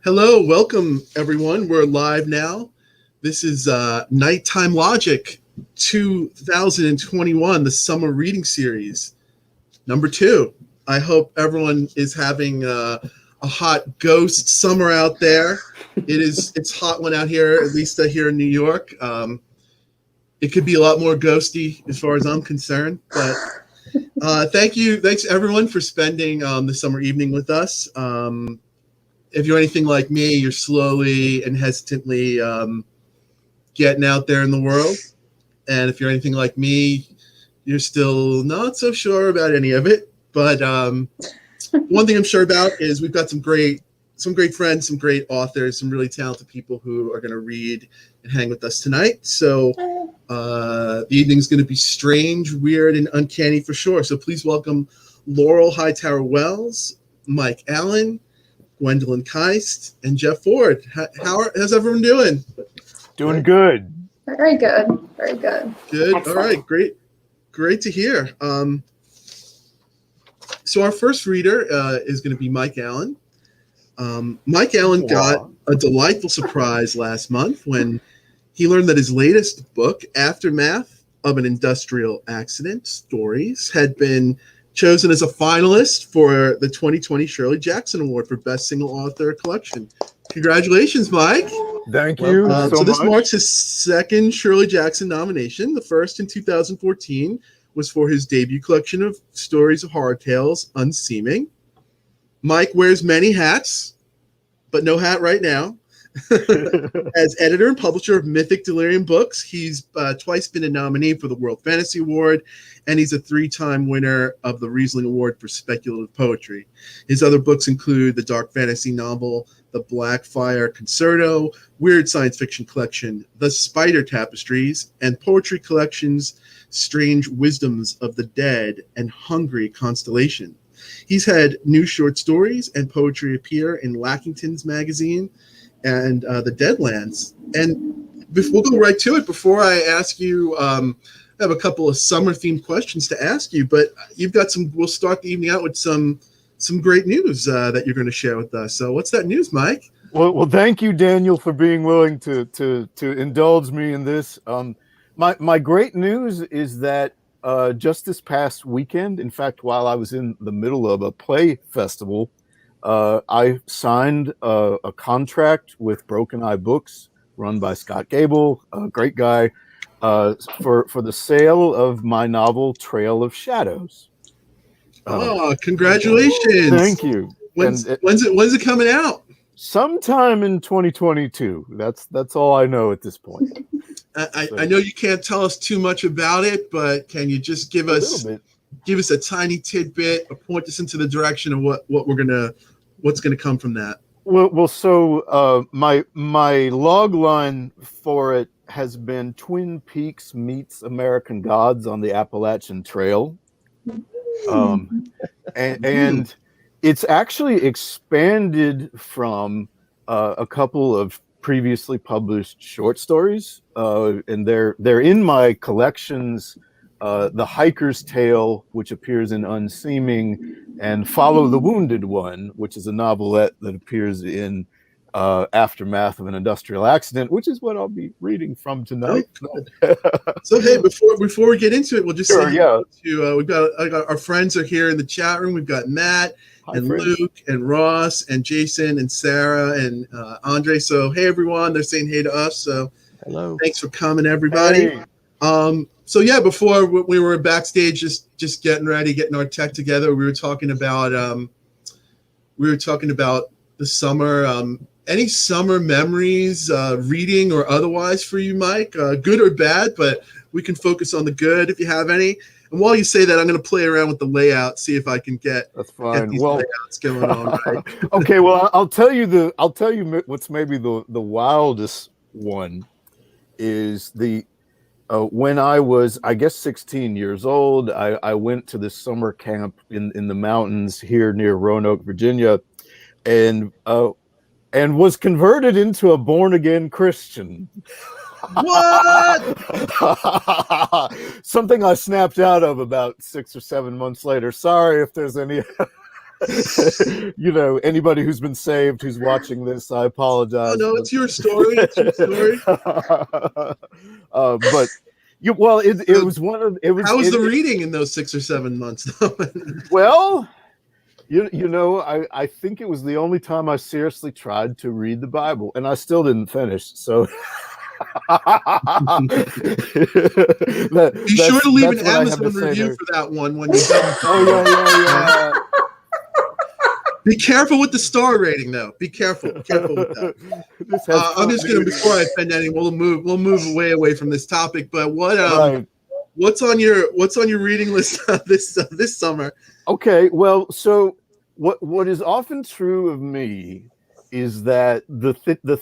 Hello, welcome everyone. We're live now. This is Nighttime Logic 2021, the summer reading series, number 2. I hope everyone is having a hot ghost summer out there. It's hot one out here, at least here in New York. It could be a lot more ghosty as far as I'm concerned, but thanks everyone for spending the summer evening with us. If you're anything like me, you're slowly and hesitantly getting out there in the world. And if you're anything like me, you're still not so sure about any of it. But one thing I'm sure about is we've got some great friends, some great authors, some really talented people who are going to read and hang with us tonight. So the evening's going to be strange, weird, and uncanny for sure. So please welcome Laurel Hightower Wells, Mike Allen, Gwendolyn Kiste, and Jeff Ford. How's everyone doing? Doing good. Very good. Very good. Good. Excellent. All right. Great to hear. So our first reader is going to be Mike Allen. Mike Allen got a delightful surprise last month when he learned that his latest book, Aftermath of an Industrial Accident Stories, had been chosen as a finalist for the 2020 Shirley Jackson Award for Best Single Author Collection. Congratulations, Mike. Thank you So this much. marks his second Shirley Jackson nomination. The first in 2014 was for his debut collection of stories of horror tales, Unseeming. Mike wears many hats, but no hat right now. As editor and publisher of Mythic Delirium Books, he's twice been a nominee for the World Fantasy Award, and he's a 3-time winner of the Riesling Award for Speculative Poetry. His other books include the dark fantasy novel The Blackfire Concerto, weird science fiction collection The Spider Tapestries, and poetry collections Strange Wisdoms of the Dead and Hungry Constellation. He's had new short stories and poetry appear in Lackington's magazine and the Deadlands. And we'll go right to it. Before I ask you, I have a couple of summer-themed questions to ask you, but you've got we'll start the evening out with some great news that you're going to share with us. So what's that news, Mike? Well, thank you, Daniel, for being willing to indulge me in this. My great news is that just this past weekend, in fact, while I was in the middle of a play festival, I signed a contract with Broken Eye Books, run by Scott Gable, a great guy, for the sale of my novel Trail of Shadows. Congratulations! Thank you. When's it coming out? Sometime in 2022. That's all I know at this point. I know you can't tell us too much about it, but can you just give us a tiny tidbit, or point us into the direction of what's gonna come from that? Well. So my log line for it has been Twin Peaks meets American Gods on the Appalachian Trail, and it's actually expanded from a couple of previously published short stories, and they're in my collections. The Hiker's Tale, which appears in Unseeming, and Follow the Wounded One, which is a novelette that appears in Aftermath of an Industrial Accident, which is what I'll be reading from tonight. So hey, before we get into it, we'll just say we've got our friends are here in the chat room. We've got Matt and Luke and Ross and Jason and Sarah and Andre. So hey everyone, they're saying hey to us. So hello, thanks for coming, everybody. Hey. So yeah, before we were backstage, just getting ready, getting our tech together, we were talking about the summer. Any summer memories, reading or otherwise, for you, Mike? Good or bad, but we can focus on the good if you have any. And while you say that, I'm going to play around with the layout, see if I can get these layouts going on. Right? Okay, well, I'll tell you what's maybe the wildest one is when I was, I guess, 16 years old. I went to this summer camp in the mountains here near Roanoke, Virginia, and was converted into a born-again Christian. What? Something I snapped out of about 6 or 7 months later. Sorry if there's any You know, anybody who's been saved who's watching this, I apologize. Oh no, it's your story. It's your story. But well, it was one of it was. How was the reading in those 6 or 7 months? Well, you know, I think it was the only time I seriously tried to read the Bible, and I still didn't finish. So. Be sure to leave an Amazon review for that one when you're done. Oh yeah. Be careful with the star rating, though. Be careful with that. I'm just gonna, before I offend anyone, we'll move away from this topic. But what's on your reading list this summer? Okay, well, so what is often true of me is that the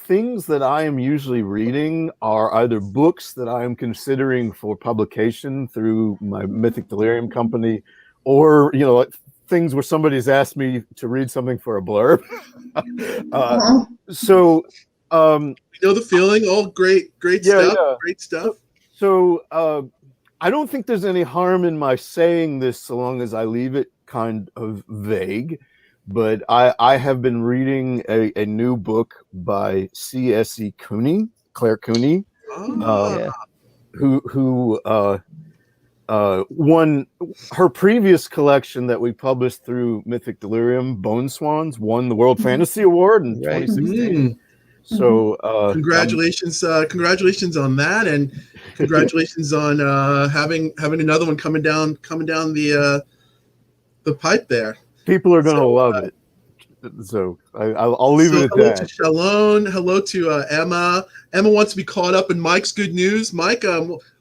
things that I am usually reading are either books that I am considering for publication through my Mythic Delirium company, or things where somebody's asked me to read something for a blurb. So you know the feeling. All great stuff. Yeah. Great stuff. So I don't think there's any harm in my saying this, so long as I leave it kind of vague. But I have been reading a new book by C.S.E. Claire Cooney, who won her previous collection that we published through Mythic Delirium, Bone Swans, won the World Fantasy Award in 2016. So congratulations on that, and congratulations on having another one coming down the pipe there. People are going to love it. So I'll leave it at hello that. To Shalom. Hello to Emma. Emma wants to be caught up in Mike's good news. Mike,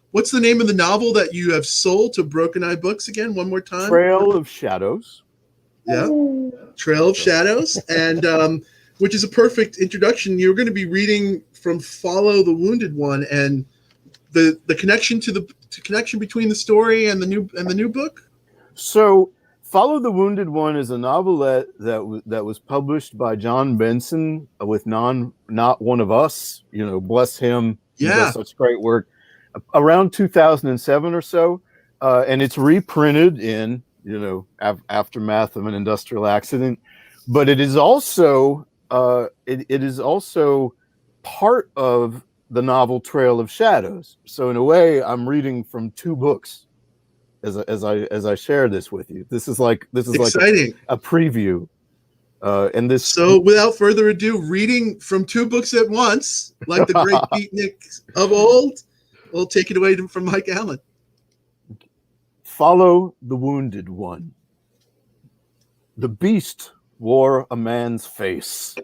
what's the name of the novel that you have sold to Broken Eye Books again? One more time. Trail of Shadows. Yeah, Trail of Shadows, and which is a perfect introduction. You're going to be reading from Follow the Wounded One, and the connection connection between the story and the new book. So, Follow the Wounded One is a novelette that was published by John Benson with Not One of Us. Bless him. He does such great work. Around 2007 or so, and it's reprinted in aftermath of an industrial accident. But it is also it is also part of the novel Trail of Shadows. So in a way, I'm reading from two books as I share this with you. This is exciting. Like a preview. And this. So without further ado, reading from two books at once, like the great beatnik of old. We'll take it away from Mike Allen. Follow the Wounded One. The beast wore a man's face.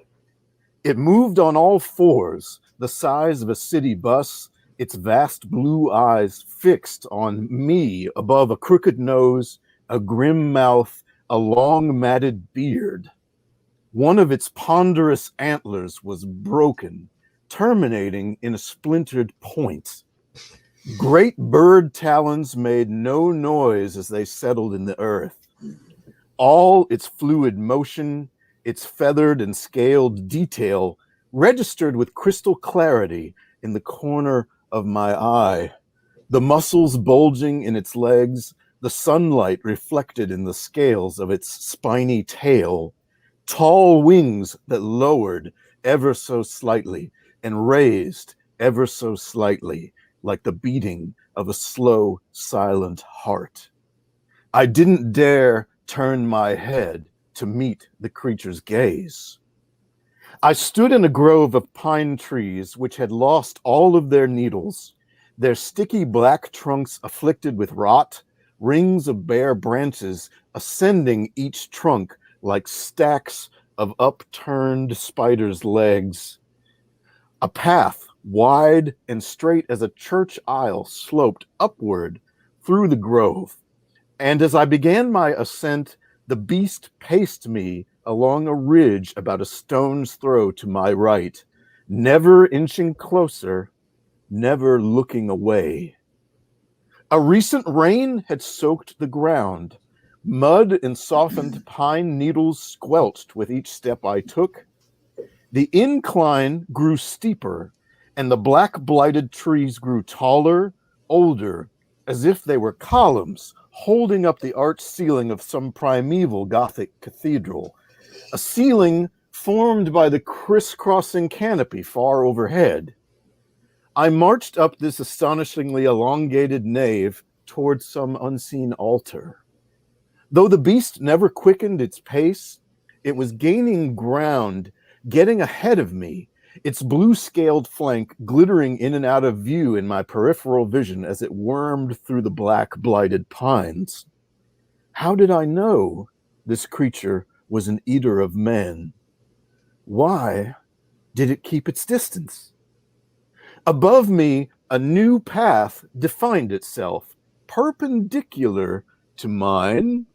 It moved on all fours, the size of a city bus, its vast blue eyes fixed on me above a crooked nose, a grim mouth, a long matted beard. One of its ponderous antlers was broken, terminating in a splintered point. Great bird talons made no noise as they settled in the earth. All its fluid motion, its feathered and scaled detail, registered with crystal clarity in the corner of my eye. The muscles bulging in its legs, the sunlight reflected in the scales of its spiny tail, tall wings that lowered ever so slightly and raised ever so slightly, like the beating of a slow, silent heart. I didn't dare turn my head to meet the creature's gaze. I stood in a grove of pine trees which had lost all of their needles, their sticky black trunks afflicted with rot, rings of bare branches ascending each trunk like stacks of upturned spiders' legs. A path wide and straight as a church aisle sloped upward through the grove, and as I began my ascent, the beast paced me along a ridge about a stone's throw to my right, never inching closer, never looking away. A recent rain had soaked the ground. Mud and softened pine needles squelched with each step I took. The incline grew steeper, and the black blighted trees grew taller, older, as if they were columns holding up the arched ceiling of some primeval Gothic cathedral, a ceiling formed by the crisscrossing canopy far overhead. I marched up this astonishingly elongated nave towards some unseen altar. Though the beast never quickened its pace, it was gaining ground, getting ahead of me, its blue-scaled flank glittering in and out of view in my peripheral vision as it wormed through the black, blighted pines. How did I know this creature was an eater of men? Why did it keep its distance? Above me, a new path defined itself, perpendicular to mine,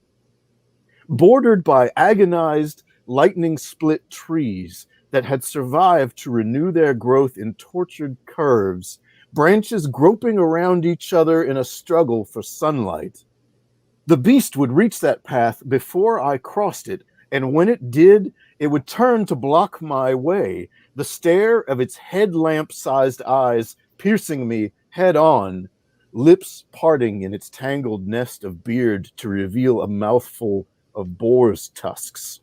bordered by agonized, lightning-split trees that had survived to renew their growth in tortured curves, branches groping around each other in a struggle for sunlight. The beast would reach that path before I crossed it, and when it did, it would turn to block my way, the stare of its headlamp-sized eyes piercing me head-on, lips parting in its tangled nest of beard to reveal a mouthful of boar's tusks.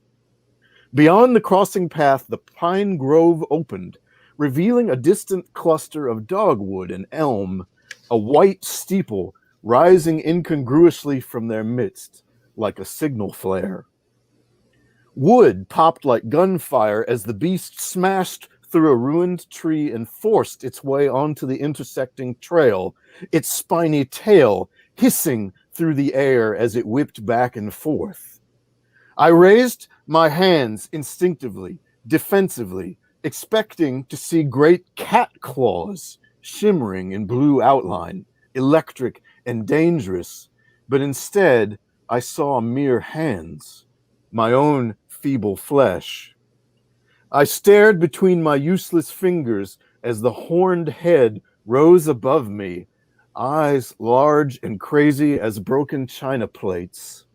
Beyond the crossing path, the pine grove opened, revealing a distant cluster of dogwood and elm, a white steeple rising incongruously from their midst, like a signal flare. Wood popped like gunfire as the beast smashed through a ruined tree and forced its way onto the intersecting trail, its spiny tail hissing through the air as it whipped back and forth. I raised my hands instinctively, defensively, expecting to see great cat claws shimmering in blue outline, electric and dangerous, but instead I saw mere hands, my own feeble flesh. I stared between my useless fingers as the horned head rose above me, eyes large and crazy as broken china plates.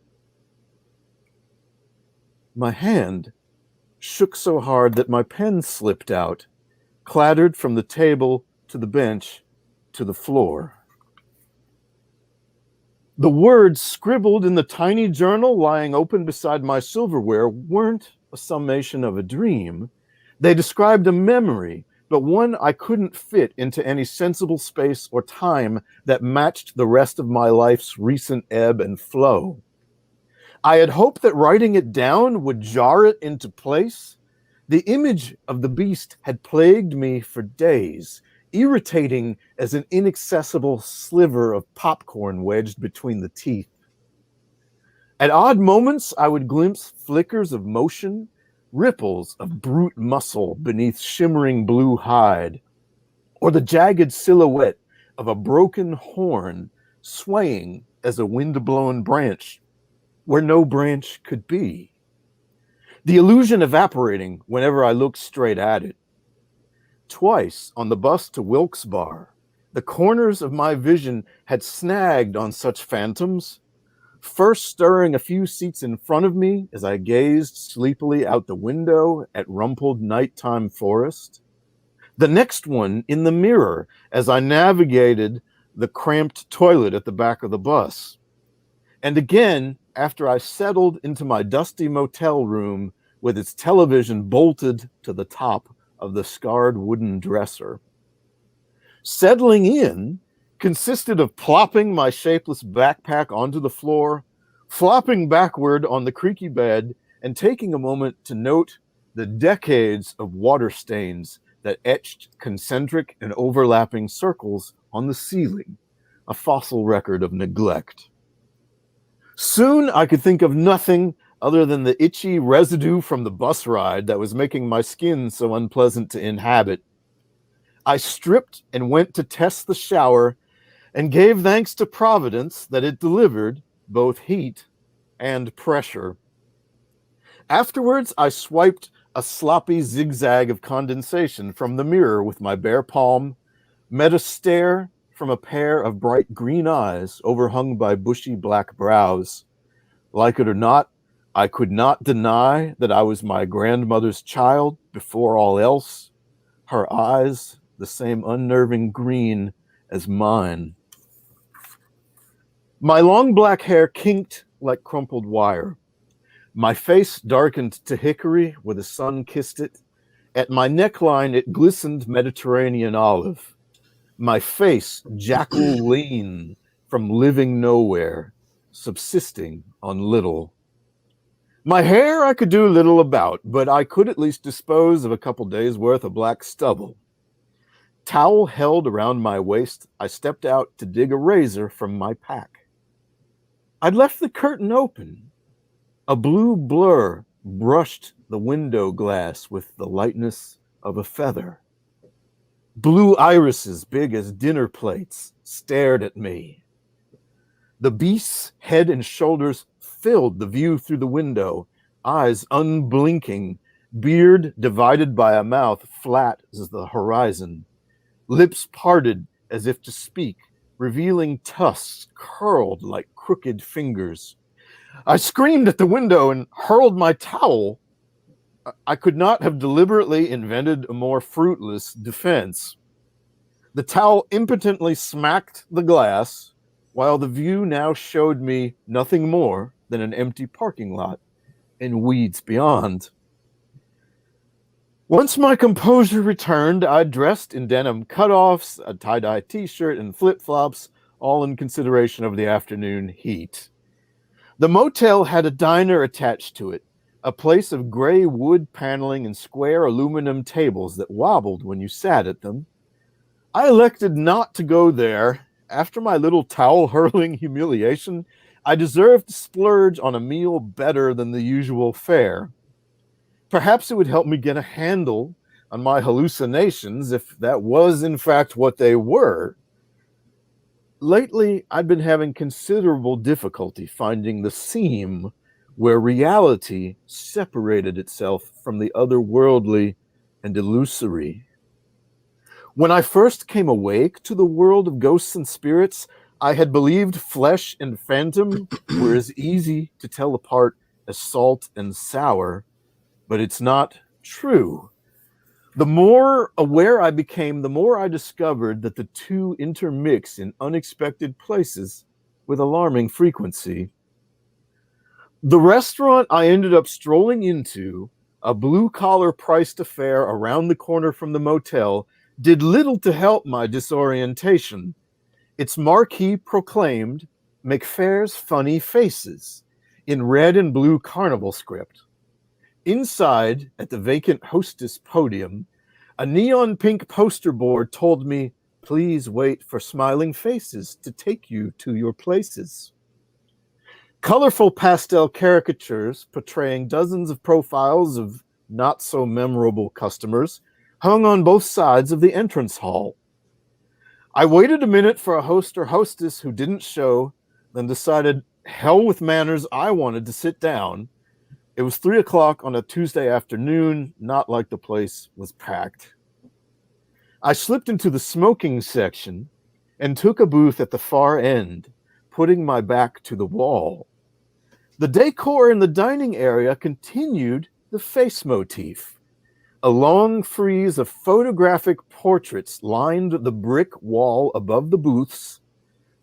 My hand shook so hard that my pen slipped out, clattered from the table to the bench to the floor. The words scribbled in the tiny journal lying open beside my silverware weren't a summation of a dream. They described a memory, but one I couldn't fit into any sensible space or time that matched the rest of my life's recent ebb and flow. I had hoped that writing it down would jar it into place. The image of the beast had plagued me for days, irritating as an inaccessible sliver of popcorn wedged between the teeth. At odd moments, I would glimpse flickers of motion, ripples of brute muscle beneath shimmering blue hide, or the jagged silhouette of a broken horn swaying as a wind-blown branch where no branch could be. The illusion evaporating whenever I looked straight at it. Twice on the bus to Wilkes-Barre, the corners of my vision had snagged on such phantoms, first stirring a few seats in front of me as I gazed sleepily out the window at rumpled nighttime forest. The next one in the mirror as I navigated the cramped toilet at the back of the bus. And again, after I settled into my dusty motel room with its television bolted to the top of the scarred wooden dresser. Settling in consisted of plopping my shapeless backpack onto the floor, flopping backward on the creaky bed, and taking a moment to note the decades of water stains that etched concentric and overlapping circles on the ceiling, a fossil record of neglect. Soon I could think of nothing other than the itchy residue from the bus ride that was making my skin so unpleasant to inhabit. I stripped and went to test the shower and gave thanks to Providence that it delivered both heat and pressure. Afterwards, I swiped a sloppy zigzag of condensation from the mirror with my bare palm, met a stare from a pair of bright green eyes overhung by bushy black brows. Like it or not, I could not deny that I was my grandmother's child before all else, her eyes the same unnerving green as mine. My long black hair kinked like crumpled wire. My face darkened to hickory where the sun kissed it. At my neckline, it glistened Mediterranean olive. My face jackal lean from living nowhere, subsisting on little. My hair I could do little about, but I could at least dispose of a couple days' worth of black stubble. Towel held around my waist, I stepped out to dig a razor from my pack. I'd left the curtain open. A blue blur brushed the window glass with the lightness of a feather. Blue irises, big as dinner plates, stared at me. The beast's head and shoulders filled the view through the window, eyes unblinking, beard divided by a mouth flat as the horizon, lips parted as if to speak, revealing tusks curled like crooked fingers. I screamed at the window and hurled my towel. I could not have deliberately invented a more fruitless defense. The towel impotently smacked the glass, while the view now showed me nothing more than an empty parking lot and weeds beyond. Once my composure returned, I dressed in denim cutoffs, a tie-dye t-shirt, and flip-flops, all in consideration of the afternoon heat. The motel had a diner attached to it, a place of gray wood paneling and square aluminum tables that wobbled when you sat at them. I elected not to go there. After my little towel-hurling humiliation, I deserved to splurge on a meal better than the usual fare. Perhaps it would help me get a handle on my hallucinations if that was in fact what they were. Lately, I've been having considerable difficulty finding the seam where reality separated itself from the otherworldly and illusory. When I first came awake to the world of ghosts and spirits, I had believed flesh and phantom were as easy to tell apart as salt and sour, but it's not true. The more aware I became, the more I discovered that the two intermix in unexpected places with alarming frequency. The restaurant I ended up strolling into, a blue-collar priced affair around the corner from the motel, did little to help my disorientation. Its marquee proclaimed McFair's Funny Faces in red and blue carnival script. Inside, at the vacant hostess podium, a neon pink poster board told me, "Please wait for smiling faces to take you to your places." Colorful pastel caricatures portraying dozens of profiles of not-so-memorable customers hung on both sides of the entrance hall. I waited a minute for a host or hostess who didn't show, then decided, hell with manners, I wanted to sit down. It was 3 o'clock on a Tuesday afternoon, not like the place was packed. I slipped into the smoking section and took a booth at the far end, putting my back to the wall. The decor in the dining area continued the face motif. A long frieze of photographic portraits lined the brick wall above the booths,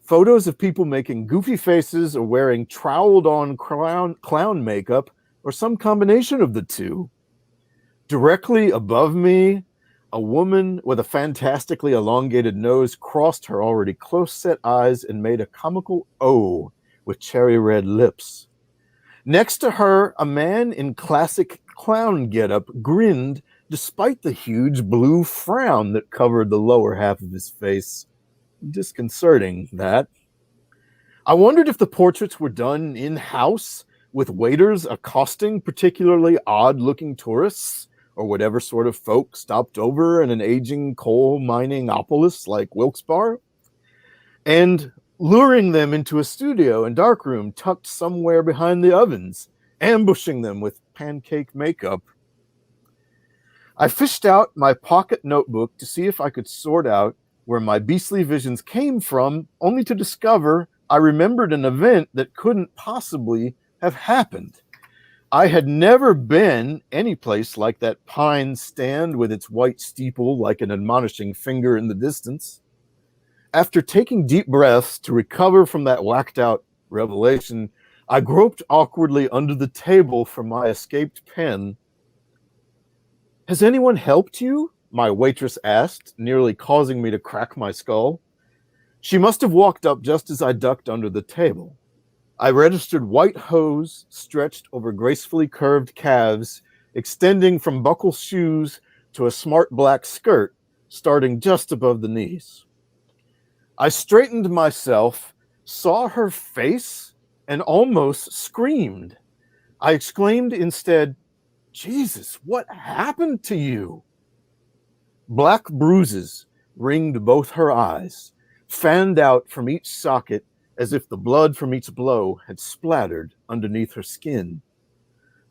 photos of people making goofy faces or wearing troweled-on clown makeup, or some combination of the two. Directly above me, a woman with a fantastically elongated nose crossed her already close-set eyes and made a comical O with cherry-red lips. Next to her, a man in classic clown getup grinned despite the huge blue frown that covered the lower half of his face. Disconcerting, that. I wondered if the portraits were done in-house, with waiters accosting particularly odd-looking tourists, or whatever sort of folk stopped over in an aging coal-mining-opolis like Wilkes-Barre, and luring them into a studio and darkroom tucked somewhere behind the ovens, ambushing them with pancake makeup. I fished out my pocket notebook to see if I could sort out where my beastly visions came from, only to discover I remembered an event that couldn't possibly have happened. I had never been any place like that pine stand with its white steeple like an admonishing finger in the distance. After taking deep breaths to recover from that whacked out revelation, I groped awkwardly under the table for my escaped pen. "Has anyone helped you?" my waitress asked, nearly causing me to crack my skull. She must have walked up just as I ducked under the table. I registered white hose stretched over gracefully curved calves, extending from buckle shoes to a smart black skirt, starting just above the knees. I straightened myself, saw her face, and almost screamed. I exclaimed instead, "Jesus, what happened to you?" Black bruises ringed both her eyes, fanned out from each socket as if the blood from each blow had splattered underneath her skin.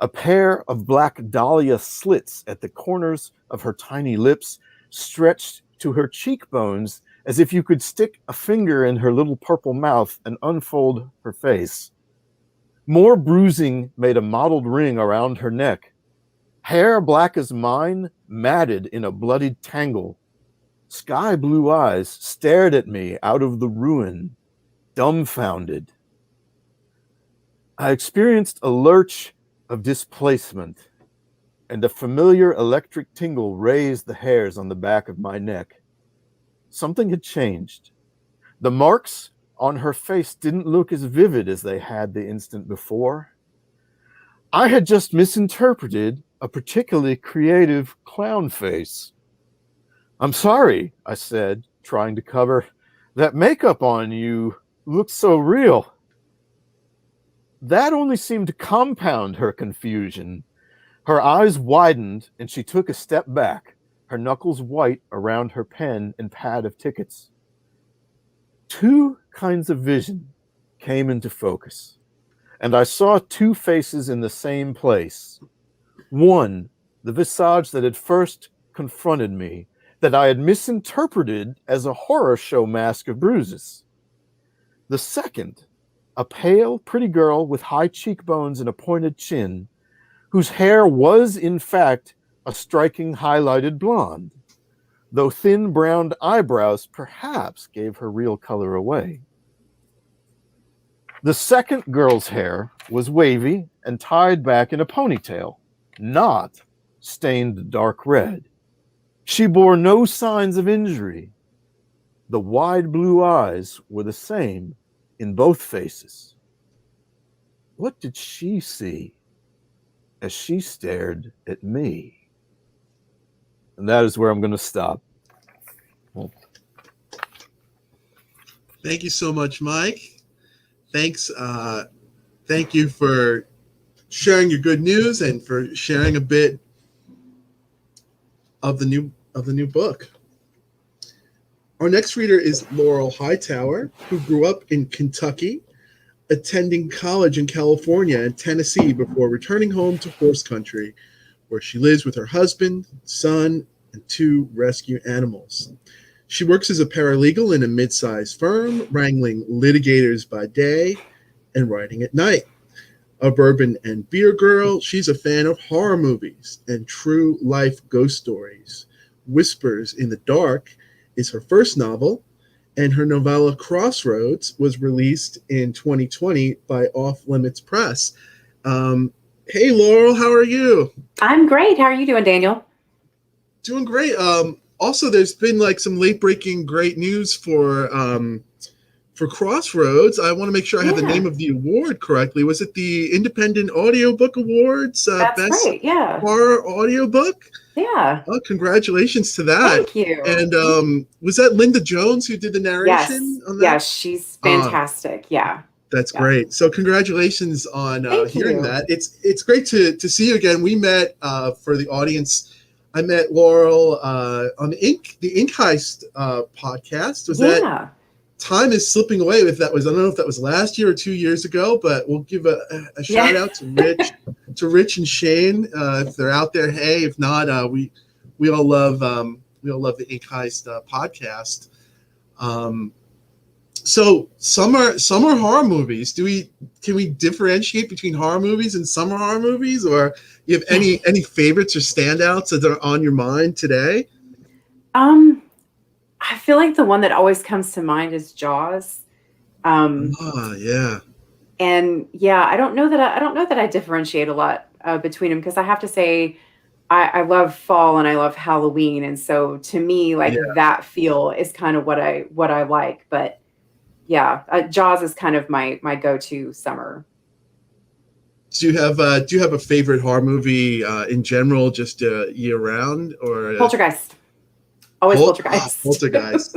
A pair of black dahlia slits at the corners of her tiny lips stretched to her cheekbones as if you could stick a finger in her little purple mouth and unfold her face. More bruising made a mottled ring around her neck. Hair black as mine, matted in a bloodied tangle. Sky blue eyes stared at me out of the ruin, dumbfounded. I experienced a lurch of displacement, and a familiar electric tingle raised the hairs on the back of my neck. Something had changed. The marks on her face didn't look as vivid as they had the instant before. I had just misinterpreted a particularly creative clown face. "I'm sorry," I said, trying to cover. "That makeup on you looks so real." That only seemed to compound her confusion. Her eyes widened and she took a step back, her knuckles white around her pen and pad of tickets. Two kinds of vision came into focus, and I saw two faces in the same place. One, the visage that had first confronted me, that I had misinterpreted as a horror show mask of bruises. The second, a pale, pretty girl with high cheekbones and a pointed chin, whose hair was, in fact, a striking highlighted blonde, though thin brown eyebrows perhaps gave her real color away. The second girl's hair was wavy and tied back in a ponytail, not stained dark red. She bore no signs of injury. The wide blue eyes were the same in both faces. What did she see as she stared at me? And that is where I'm going to stop. Thank you so much, Mike. Thanks. Thank you for sharing your good news and for sharing a bit of the new book. Our next reader is Laurel Hightower, who grew up in Kentucky, attending college in California and Tennessee before returning home to horse country, where she lives with her husband, son, and 2 rescue animals. She works as a paralegal in a mid-sized firm, wrangling litigators by day and writing at night. A bourbon and beer girl, she's a fan of horror movies and true life ghost stories. Whispers in the Dark is her first novel, and her novella Crossroads was released in 2020 by Off Limits Press. Hey, Laurel, how are you? I'm great. How are you doing, Daniel? Doing great. Also, there's been like some late-breaking great news for Crossroads. I want to make sure I have the name of the award correctly. Was it the Independent Audiobook Awards? That's Best right, yeah. Horror Audiobook? Yeah. Oh, congratulations to that. Thank you. And was that Linda Jones who did the narration on that? Yes, she's fantastic. Yeah. That's great. So congratulations on hearing that. It's great to see you again. We met for the audience. I met Laurel on the Ink Heist podcast. Was that time is slipping away? If that was, I don't know if that was last year or 2 years ago, but we'll give a shout out to Rich and Shane if they're out there. Hey, if not, we all love the Ink Heist podcast. So summer horror movies. Can we differentiate between horror movies and summer horror movies, or you have any favorites or standouts that are on your mind today? I feel like the one that always comes to mind is Jaws. Yeah. And yeah, I don't know that I differentiate a lot between them, because I have to say I love fall and I love Halloween, and so to me, like Yeah. that feel is kind of what I like. But yeah, Jaws is kind of my go-to summer. Do you have a favorite horror movie in general, just year round, or Poltergeist, always Poltergeist. Poltergeist?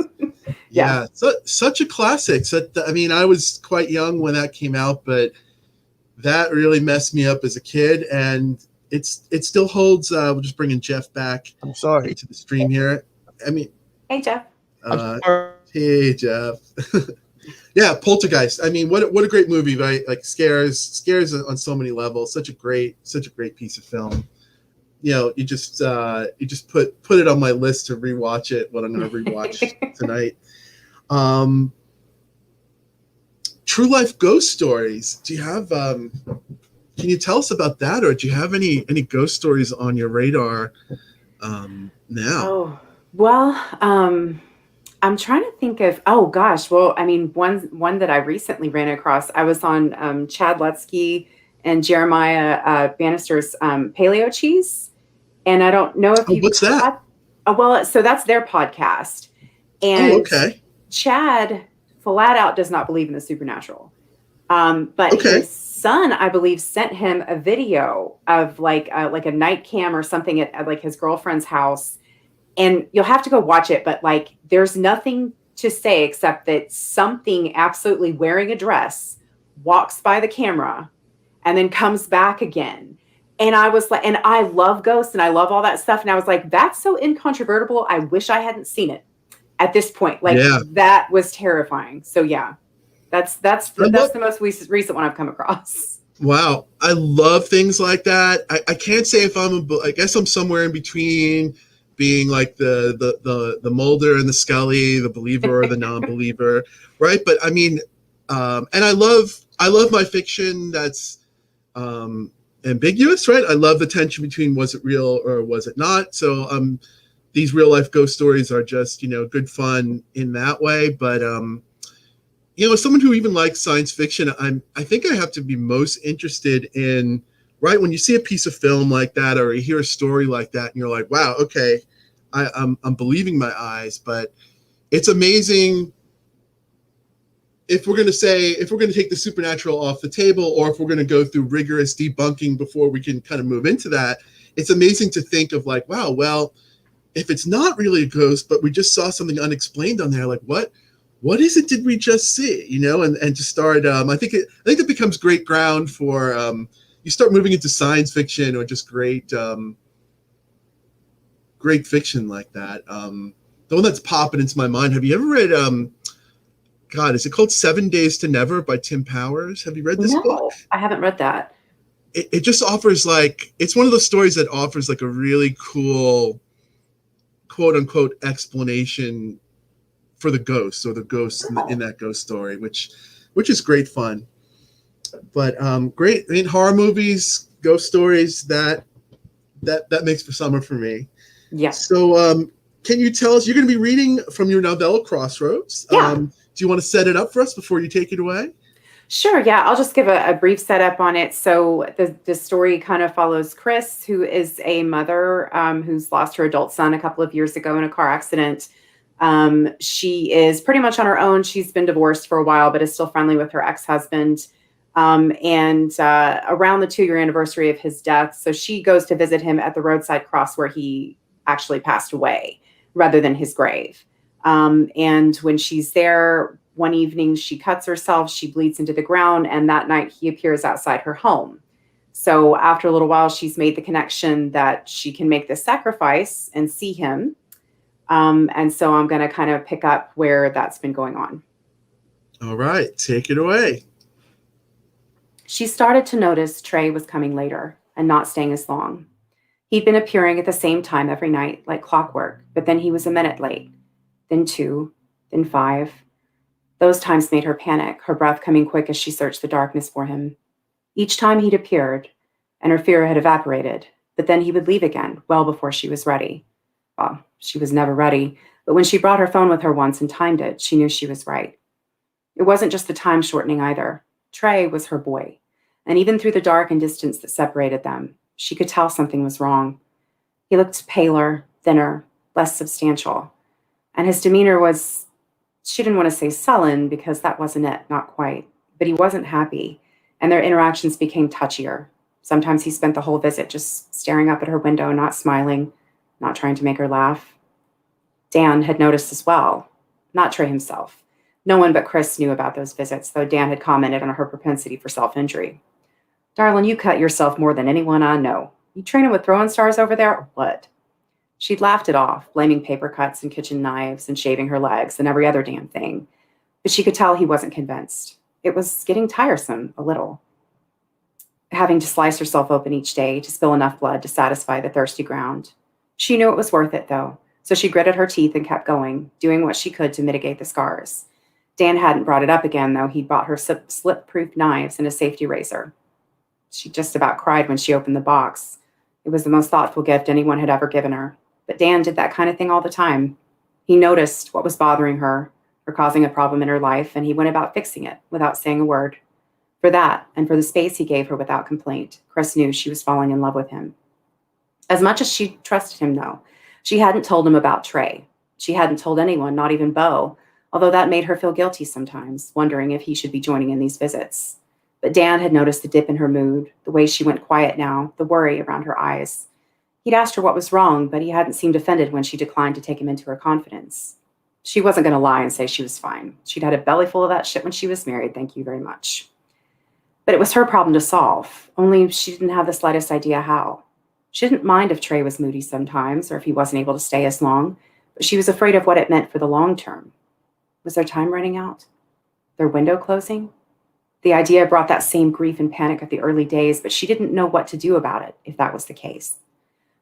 Yeah. Yeah, such a classic. I mean, I was quite young when that came out, but that really messed me up as a kid, and it still holds. We'll just bringing Jeff back I'm sorry. into the stream here. I mean, Hey, Jeff. uh, hey Jeff. Yeah, Poltergeist. I mean, what a great movie, right? Like scares on so many levels. Such a great piece of film. You know, you just put it on my list to rewatch it. What I'm going to rewatch tonight. True life ghost stories. Do you have? Can you tell us about that, or do you have any ghost stories on your radar now? Oh, well, I'm trying to think of, oh gosh, well, I mean, one that I recently ran across, I was on Chad Lutsky and Jeremiah Bannister's Paleo Cheese. And I don't know if Oh, what's that? Well, so that's their podcast. And Oh, okay. Chad flat out does not believe in the supernatural. But Okay. his son, I believe, sent him a video of like a night cam or something at like his girlfriend's house. And you'll have to go watch it, but like there's nothing to say except that something absolutely wearing a dress walks by the camera and then comes back again. And I was like, and I love ghosts and I love all that stuff. And I was like, that's so incontrovertible. I wish I hadn't seen it at this point. Like that was terrifying. So yeah, that's the most recent one I've come across. Wow, I love things like that. I can't say if I guess I'm somewhere in between being like the Mulder and the Scully, the believer or the non-believer, right? But I mean, and I love my fiction that's ambiguous, right? I love the tension between was it real or was it not. So these real life ghost stories are just good fun in that way. But as someone who even likes science fiction, I think I have to be most interested in, right, when you see a piece of film like that or you hear a story like that and you're like, wow, okay, I'm believing my eyes. But it's amazing if we're going to take the supernatural off the table, or if we're going to go through rigorous debunking before we can kind of move into that. It's amazing to think of like, wow, well, if it's not really a ghost, but we just saw something unexplained on there, like what is it did we just see, and to start, I think it becomes great ground for you start moving into science fiction or just great fiction like that. The one that's popping into my mind, have you ever read God, is it called 7 Days to Never by Tim Powers? Have you read this book? No, I haven't read that. It just offers it's one of those stories that offers like a really cool quote unquote explanation for the ghosts, or the ghosts in that ghost story, which is great fun. But great, I mean, horror movies, ghost stories, that makes for summer for me. Yes. So can you tell us, you're going to be reading from your novella Crossroads? Yeah. Do you want to set it up for us before you take it away? Sure. Yeah. I'll just give a brief setup on it. So the story kind of follows Chris, who is a mother who's lost her adult son a couple of years ago in a car accident. She is pretty much on her own. She's been divorced for a while, but is still friendly with her ex-husband. And around the 2-year anniversary of his death, so she goes to visit him at the roadside cross where he actually passed away, rather than his grave. And when she's there, one evening she cuts herself, she bleeds into the ground, and that night he appears outside her home. So after a little while, she's made the connection that she can make this sacrifice and see him. And so I'm going to kind of pick up where that's been going on. All right, take it away. She started to notice Trey was coming later and not staying as long. He'd been appearing at the same time every night, like clockwork, but then he was a minute late, then 2, then 5. Those times made her panic, her breath coming quick as she searched the darkness for him. Each time he'd appeared, and her fear had evaporated, but then he would leave again, well before she was ready. Well, she was never ready. But when she brought her phone with her once and timed it, she knew she was right. It wasn't just the time shortening either. Trey was her boy. And even through the dark and distance that separated them, she could tell something was wrong. He looked paler, thinner, less substantial. And his demeanor was, she didn't want to say sullen because that wasn't it, not quite. But he wasn't happy, and their interactions became touchier. Sometimes he spent the whole visit just staring up at her window, not smiling, not trying to make her laugh. Dan had noticed as well, not Trey himself. No one but Chris knew about those visits, though Dan had commented on her propensity for self-injury. "Darling, you cut yourself more than anyone I know. You training with throwing stars over there or what?" She'd laughed it off, blaming paper cuts and kitchen knives and shaving her legs and every other damn thing. But she could tell he wasn't convinced. It was getting tiresome, a little. Having to slice herself open each day to spill enough blood to satisfy the thirsty ground. She knew it was worth it, though, so she gritted her teeth and kept going, doing what she could to mitigate the scars. Dan hadn't brought it up again, though. He'd bought her slip-proof knives and a safety razor. She just about cried when she opened the box. It was the most thoughtful gift anyone had ever given her. But Dan did that kind of thing all the time. He noticed what was bothering her or causing a problem in her life, and he went about fixing it without saying a word. For that, and for the space he gave her without complaint, Chris knew she was falling in love with him. As much as she trusted him, though, she hadn't told him about Trey. She hadn't told anyone, not even Beau, although that made her feel guilty sometimes, wondering if he should be joining in these visits. But Dan had noticed the dip in her mood, the way she went quiet now, the worry around her eyes. He'd asked her what was wrong, but he hadn't seemed offended when she declined to take him into her confidence. She wasn't going to lie and say she was fine. She'd had a belly full of that shit when she was married, thank you very much. But it was her problem to solve, only she didn't have the slightest idea how. She didn't mind if Trey was moody sometimes, or if he wasn't able to stay as long, but she was afraid of what it meant for the long term. Was their time running out? Their window closing? The idea brought that same grief and panic of the early days, but she didn't know what to do about it if that was the case.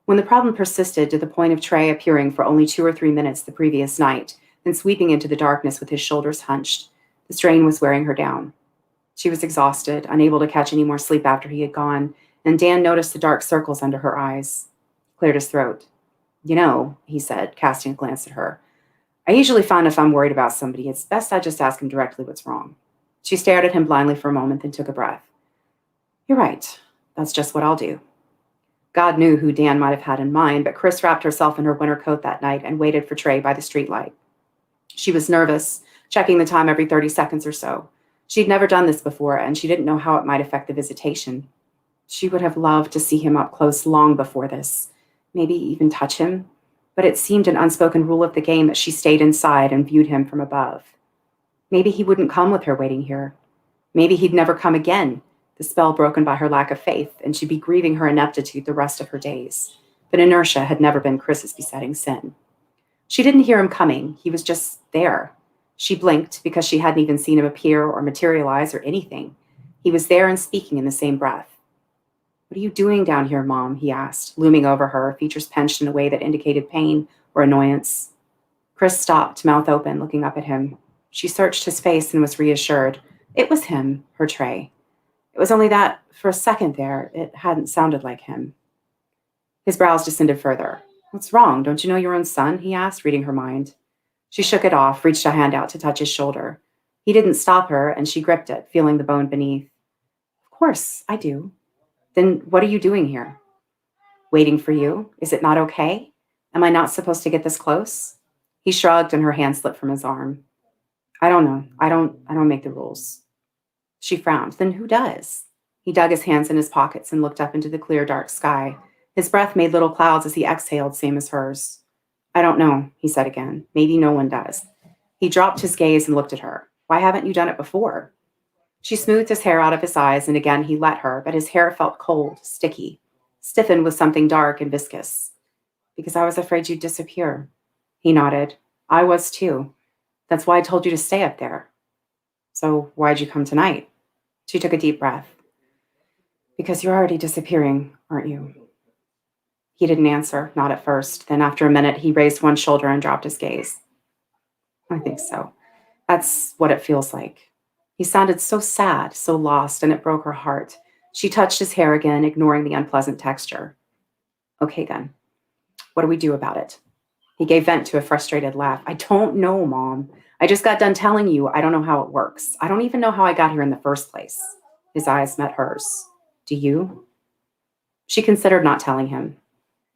When the problem persisted to the point of Trey appearing for only 2 or 3 minutes the previous night, then sweeping into the darkness with his shoulders hunched, the strain was wearing her down. She was exhausted, unable to catch any more sleep after he had gone, and Dan noticed the dark circles under her eyes. Cleared his throat. "You know," he said, casting a glance at her, "I usually find if I'm worried about somebody, it's best I just ask him directly what's wrong." She stared at him blindly for a moment, then took a breath. "You're right. That's just what I'll do." God knew who Dan might have had in mind, but Chris wrapped herself in her winter coat that night and waited for Trey by the streetlight. She was nervous, checking the time every 30 seconds or so. She'd never done this before, and she didn't know how it might affect the visitation. She would have loved to see him up close long before this, maybe even touch him, but it seemed an unspoken rule of the game that she stayed inside and viewed him from above. Maybe he wouldn't come with her waiting here. Maybe he'd never come again, the spell broken by her lack of faith, and she'd be grieving her ineptitude the rest of her days. But inertia had never been Chris's besetting sin. She didn't hear him coming. He was just there. She blinked because she hadn't even seen him appear or materialize or anything. He was there and speaking in the same breath. "What are you doing down here, Mom?" he asked, looming over her, features pinched in a way that indicated pain or annoyance. Chris stopped, mouth open, looking up at him. She searched his face and was reassured. It was him, her Trey. It was only that, for a second there, it hadn't sounded like him. His brows descended further. "What's wrong? Don't you know your own son?" he asked, reading her mind. She shook it off, reached a hand out to touch his shoulder. He didn't stop her, and she gripped it, feeling the bone beneath. "Of course, I do." "Then what are you doing here?" "Waiting for you. Is it not okay? Am I not supposed to get this close?" He shrugged, and her hand slipped from his arm. "I don't know. I don't make the rules." She frowned. "Then who does?" He dug his hands in his pockets and looked up into the clear, dark sky. His breath made little clouds as he exhaled, same as hers. "I don't know," he said again. "Maybe no one does." He dropped his gaze and looked at her. "Why haven't you done it before?" She smoothed his hair out of his eyes, and again he let her, but his hair felt cold, sticky, stiffened with something dark and viscous. "Because I was afraid you'd disappear." He nodded. "I was too. That's why I told you to stay up there." "So why'd you come tonight?" She took a deep breath. "Because you're already disappearing, aren't you?" He didn't answer, not at first. Then after a minute, he raised one shoulder and dropped his gaze. "I think so. That's what it feels like." He sounded so sad, so lost, and it broke her heart. She touched his hair again, ignoring the unpleasant texture. "Okay, then. What do we do about it?" He gave vent to a frustrated laugh. I don't know, Mom. I just got done telling you I don't know how it works. I don't even know how I got here in the first place. His eyes met hers. Do you? She considered not telling him.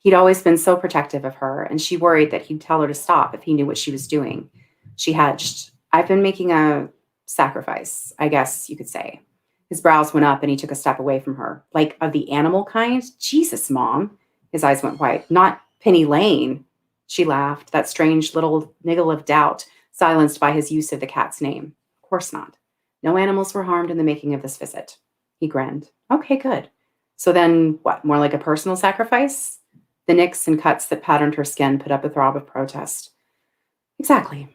He'd always been so protective of her, and she worried that he'd tell her to stop if he knew what she was doing. She hedged. I've been making a sacrifice, I guess you could say. His brows went up and he took a step away from her. Like of the animal kind? Jesus, Mom. His eyes went white. Not Penny Lane. She laughed, that strange little niggle of doubt silenced by his use of the cat's name. Of course not. No animals were harmed in the making of this visit. He grinned. Okay, good. So then what, more like a personal sacrifice? The nicks and cuts that patterned her skin put up a throb of protest. Exactly.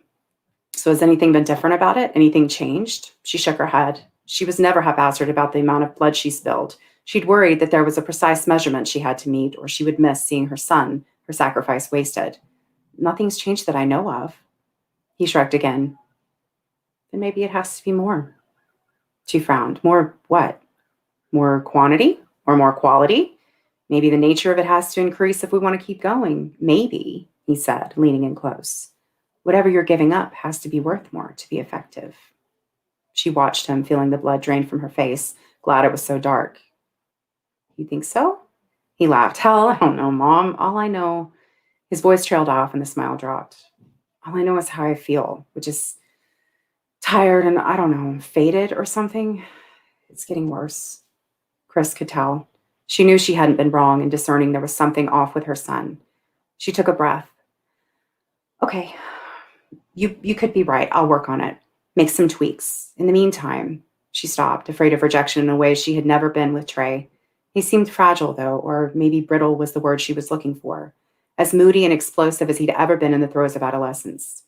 So has anything been different about it? Anything changed? She shook her head. She was never haphazard about the amount of blood she spilled. She'd worried that there was a precise measurement she had to meet, or she would miss seeing her son, her sacrifice wasted. Nothing's changed that I know of. He shrugged again. Then maybe it has to be more. She frowned. More what? More quantity or more quality? Maybe the nature of it has to increase if we want to keep going. Maybe, he said, leaning in close. Whatever you're giving up has to be worth more to be effective. She watched him, feeling the blood drain from her face, glad it was so dark. You think so? He laughed. Hell, I don't know, Mom. All I know, his voice trailed off and the smile dropped. All I know is how I feel, which is tired and, I don't know, faded or something. It's getting worse. Chris could tell. She knew she hadn't been wrong in discerning there was something off with her son. She took a breath. Okay, you could be right. I'll work on it. Make some tweaks. In the meantime, she stopped, afraid of rejection in a way she had never been with Trey. He seemed fragile, though, or maybe brittle was the word she was looking for, as moody and explosive as he'd ever been in the throes of adolescence.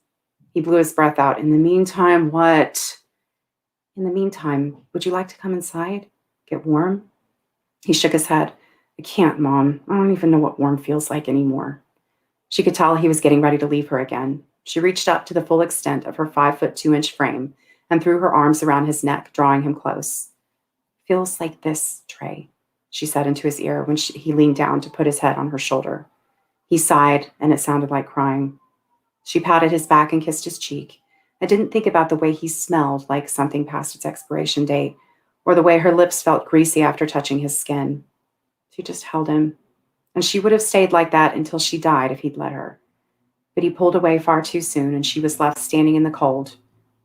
He blew his breath out. In the meantime, what? In the meantime, would you like to come inside? Get warm? He shook his head. I can't, Mom. I don't even know what warm feels like anymore. She could tell he was getting ready to leave her again. She reached up to the full extent of her 5'2" frame and threw her arms around his neck, drawing him close. Feels like this, Trey, she said into his ear when he leaned down to put his head on her shoulder. He sighed, and it sounded like crying. She patted his back and kissed his cheek. I didn't think about the way he smelled like something past its expiration date, or the way her lips felt greasy after touching his skin. She just held him, and she would have stayed like that until she died if he'd let her. But he pulled away far too soon, and she was left standing in the cold,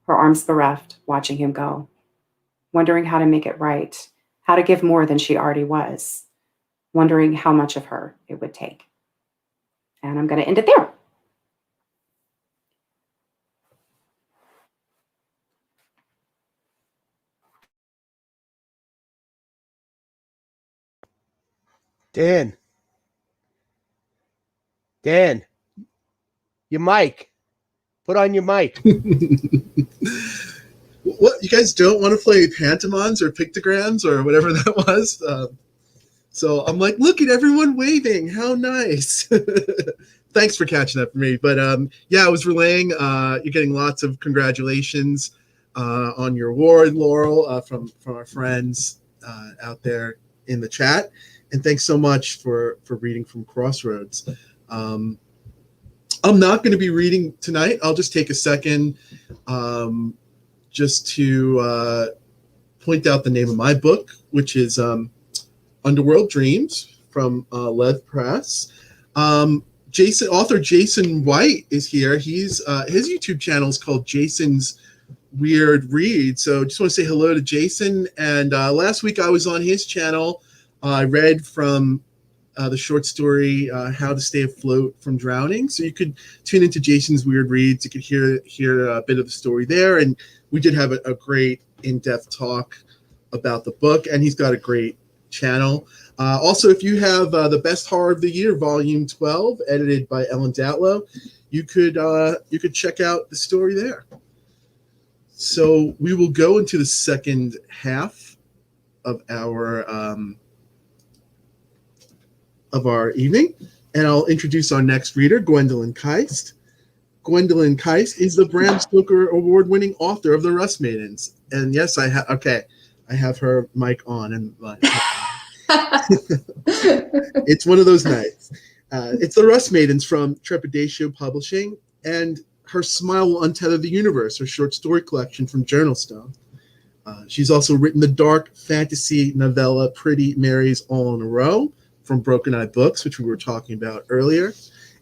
her arms bereft, watching him go, wondering how to make it right, how to give more than she already was, wondering how much of her it would take. And I'm going to end it there. Dan, your mic. Put on your mic. What, you guys don't want to play pantomimes or pictograms or whatever that was? So I'm like, look at everyone waving. How nice. Thanks for catching that for me. But yeah, I was relaying. You're getting lots of congratulations on your award, Laurel, from our friends out there in the chat. And thanks so much for reading from Crossroads. I'm not going to be reading tonight. I'll just take a second just to point out the name of my book, which is Underworld Dreams from Lev Press. Author Jason White is here. He's his YouTube channel is called Jason's Weird Read. So just want to say hello to Jason. And last week I was on his channel. I read from the short story How to Stay Afloat from Drowning. So you could tune into Jason's Weird Reads. You could hear a bit of the story there. And we did have a great in-depth talk about the book. And he's got a great channel. Also, if you have the Best Horror of the Year, Volume 12, edited by Ellen Datlow, you could check out the story there. So we will go into the second half of our evening, and I'll introduce our next reader, Gwendolyn Kiste. Gwendolyn Kiste is the Bram Stoker award-winning author of The Rust Maidens. And yes, I have her mic on, and it's one of those nights. It's the Rust Maidens from Trepidatio Publishing, and Her Smile Will Untether the Universe, her short story collection from Journalstone. She's also written the dark fantasy novella Pretty Marys All in a Row from Broken Eye Books, which we were talking about earlier,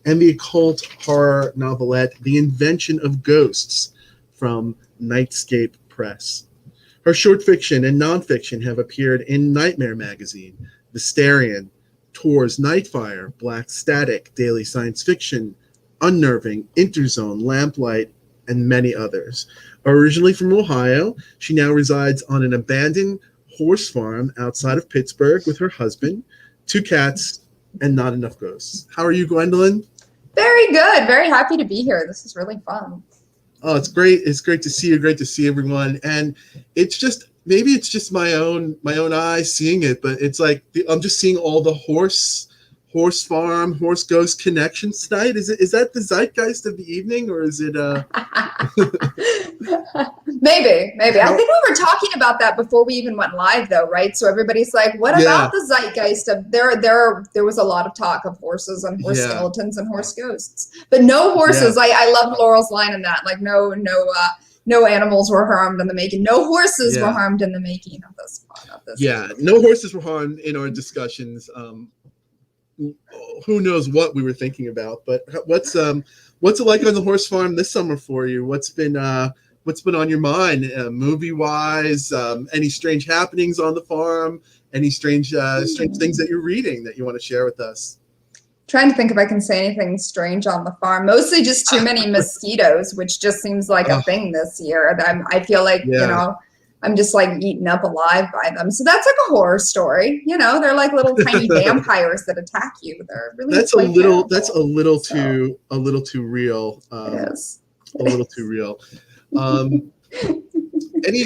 and the occult horror novelette The Invention of Ghosts from Nightscape Press. Her short fiction and nonfiction have appeared in Nightmare Magazine, Visterion, Tor's Nightfire, Black Static, Daily Science Fiction, Unnerving, Interzone, Lamplight, and many others. Originally from Ohio, she now resides on an abandoned horse farm outside of Pittsburgh with her husband, 2 cats, and not enough ghosts. How are you, Gwendolyn? Very good. Very happy to be here. This is really fun. Oh, it's great. It's great to see you. Great to see everyone. And it's just, maybe it's just my own eyes seeing it, but it's like I'm just seeing all the horse farm, horse ghost connections tonight. Is that the zeitgeist of the evening, or is it Maybe. I think we were talking about that before we even went live, though, right? So everybody's like, what about the zeitgeist of there was a lot of talk of horses and horse skeletons and horse ghosts, but no horses. I loved Laurel's line in that, like no animals were harmed in the making. No horses were harmed in the making of this. No horses were harmed in our discussions. Who knows what we were thinking about, but what's it like on the horse farm this summer for you? What's been on your mind, movie wise? Any strange happenings on the farm? Any strange things that you're reading that you want to share with us? Trying to think if I can say anything strange on the farm. Mostly just too many mosquitoes, which just seems like a thing this year. I feel like I'm just like eaten up alive by them. So that's like a horror story. They're like little tiny vampires that attack you. They're really That's a little too real. It is. A little too real. Any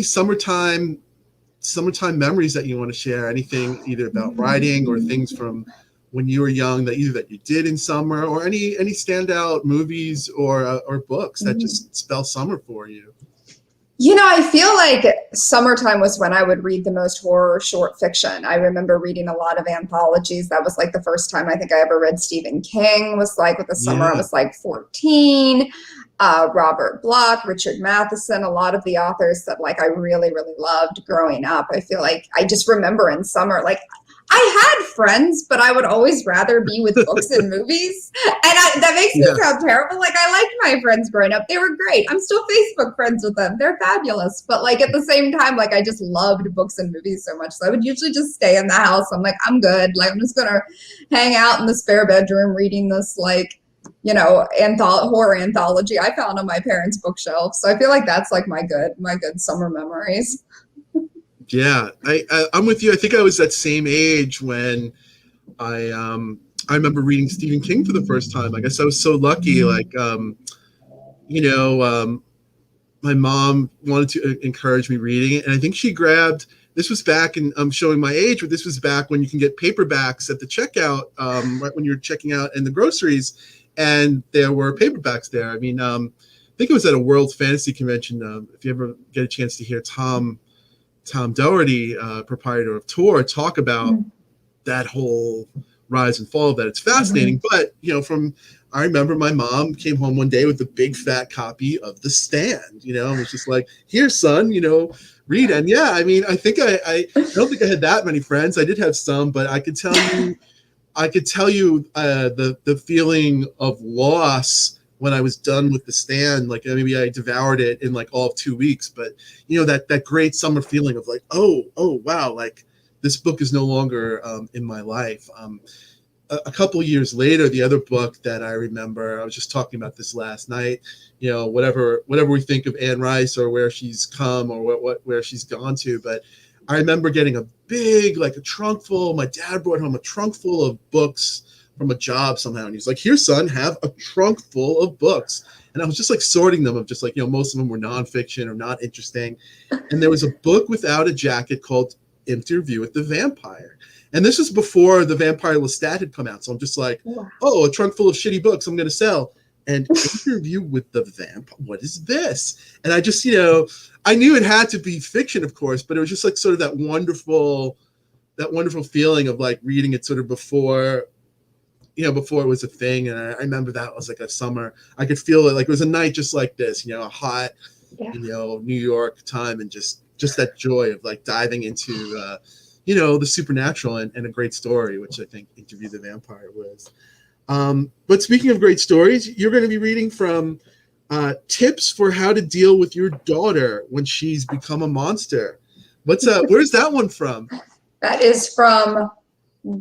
summertime memories that you want to share? Anything either about writing or things from when you were young that you did in summer, or any standout movies or books that just spell summer for you? I feel like summertime was when I would read the most horror short fiction. I remember reading a lot of anthologies. That was like the first time I think I ever read Stephen King, was like with the summer I was like 14. Robert Bloch, Richard Matheson, a lot of the authors that like I really, really loved growing up. I feel like I just remember in summer, like I had friends, but I would always rather be with books and movies. And that makes me sound terrible. Like I liked my friends growing up. They were great. I'm still Facebook friends with them. They're fabulous. But like at the same time, like I just loved books and movies so much. So I would usually just stay in the house. I'm like, I'm good. Like I'm just going to hang out in the spare bedroom reading this like, horror anthology I found on my parents' bookshelf. So I feel like that's like my good summer memories. Yeah, I'm with you. I think I was that same age when I remember reading Stephen King for the first time. I guess I was so lucky. Like, my mom wanted to encourage me reading it, and I think she grabbed. This was back, and I'm showing my age, but this was back when you can get paperbacks at the checkout, right when you're checking out in the groceries, and there were paperbacks there. I mean, I think it was at a World Fantasy Convention. If you ever get a chance to hear Tom Doherty, proprietor of Tor, talk about that whole rise and fall of that. It's fascinating. But, I remember my mom came home one day with a big fat copy of The Stand, and was just like, here, son, read. And I mean, I think I don't think I had that many friends. I did have some, but I could tell you the feeling of loss when I was done with The Stand. Like maybe I devoured it in like all of 2 weeks, but that great summer feeling of like, oh wow, like this book is no longer in my life. A couple of years later, the other book that I remember, I was just talking about this last night, whatever we think of Anne Rice or where she's come or where she's gone to, but I remember getting a big, like a trunk full. My dad brought home a trunk full of books from a job somehow. And he's like, here, son, have a trunk full of books. And I was just like sorting them of just like, most of them were nonfiction or not interesting. And there was a book without a jacket called Interview with the Vampire. And this was before The Vampire Lestat had come out. So I'm just like, a trunk full of shitty books I'm going to sell. And Interview with the Vampire, what is this? And I just, I knew it had to be fiction, of course, but it was just like sort of that wonderful feeling of like reading it sort of before before it was a thing. And I remember that was like a summer. I could feel it like it was a night just like this, a hot, New York time, and just that joy of like diving into, the supernatural and a great story, which I think Interview the Vampire was. But speaking of great stories, you're going to be reading from Tips for How to Deal with Your Daughter When She's Become a Monster. Where's that one from? That is from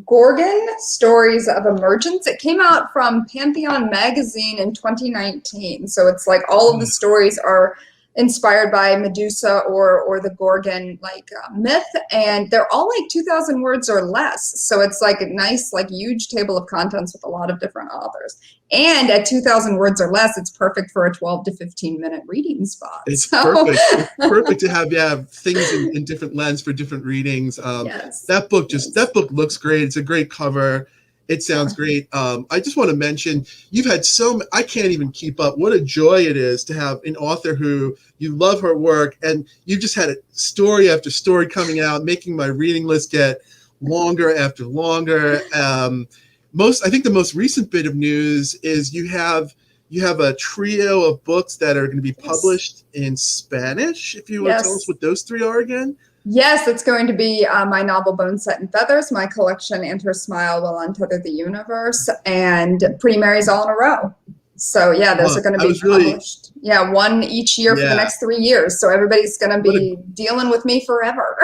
Gorgon, Stories of Emergence. It came out from Pantheon Magazine in 2019. So it's like all of the stories are inspired by Medusa or the Gorgon myth, and they're all like 2,000 words or less. So it's like a nice, huge table of contents with a lot of different authors. And at 2,000 words or less, it's perfect for a 12 to 15 minute reading spot. It's perfect. It's perfect to have things in different lens for different readings. Yes. That book looks great. It's a great cover. It sounds great. I just want to mention, you've had I can't even keep up. What a joy it is to have an author who you love her work, and you've just had story after story coming out, making my reading list get longer after longer. I think the most recent bit of news is you have a trio of books that are going to be published in Spanish. If you want to tell us what those three are again. Yes, it's going to be my novel Bone, Set, and Feathers, my collection And Her Smile Will Untether the Universe, and Pretty Mary's all in a row. So those are going to be published. One each year for the next 3 years. So everybody's going to be dealing with me forever.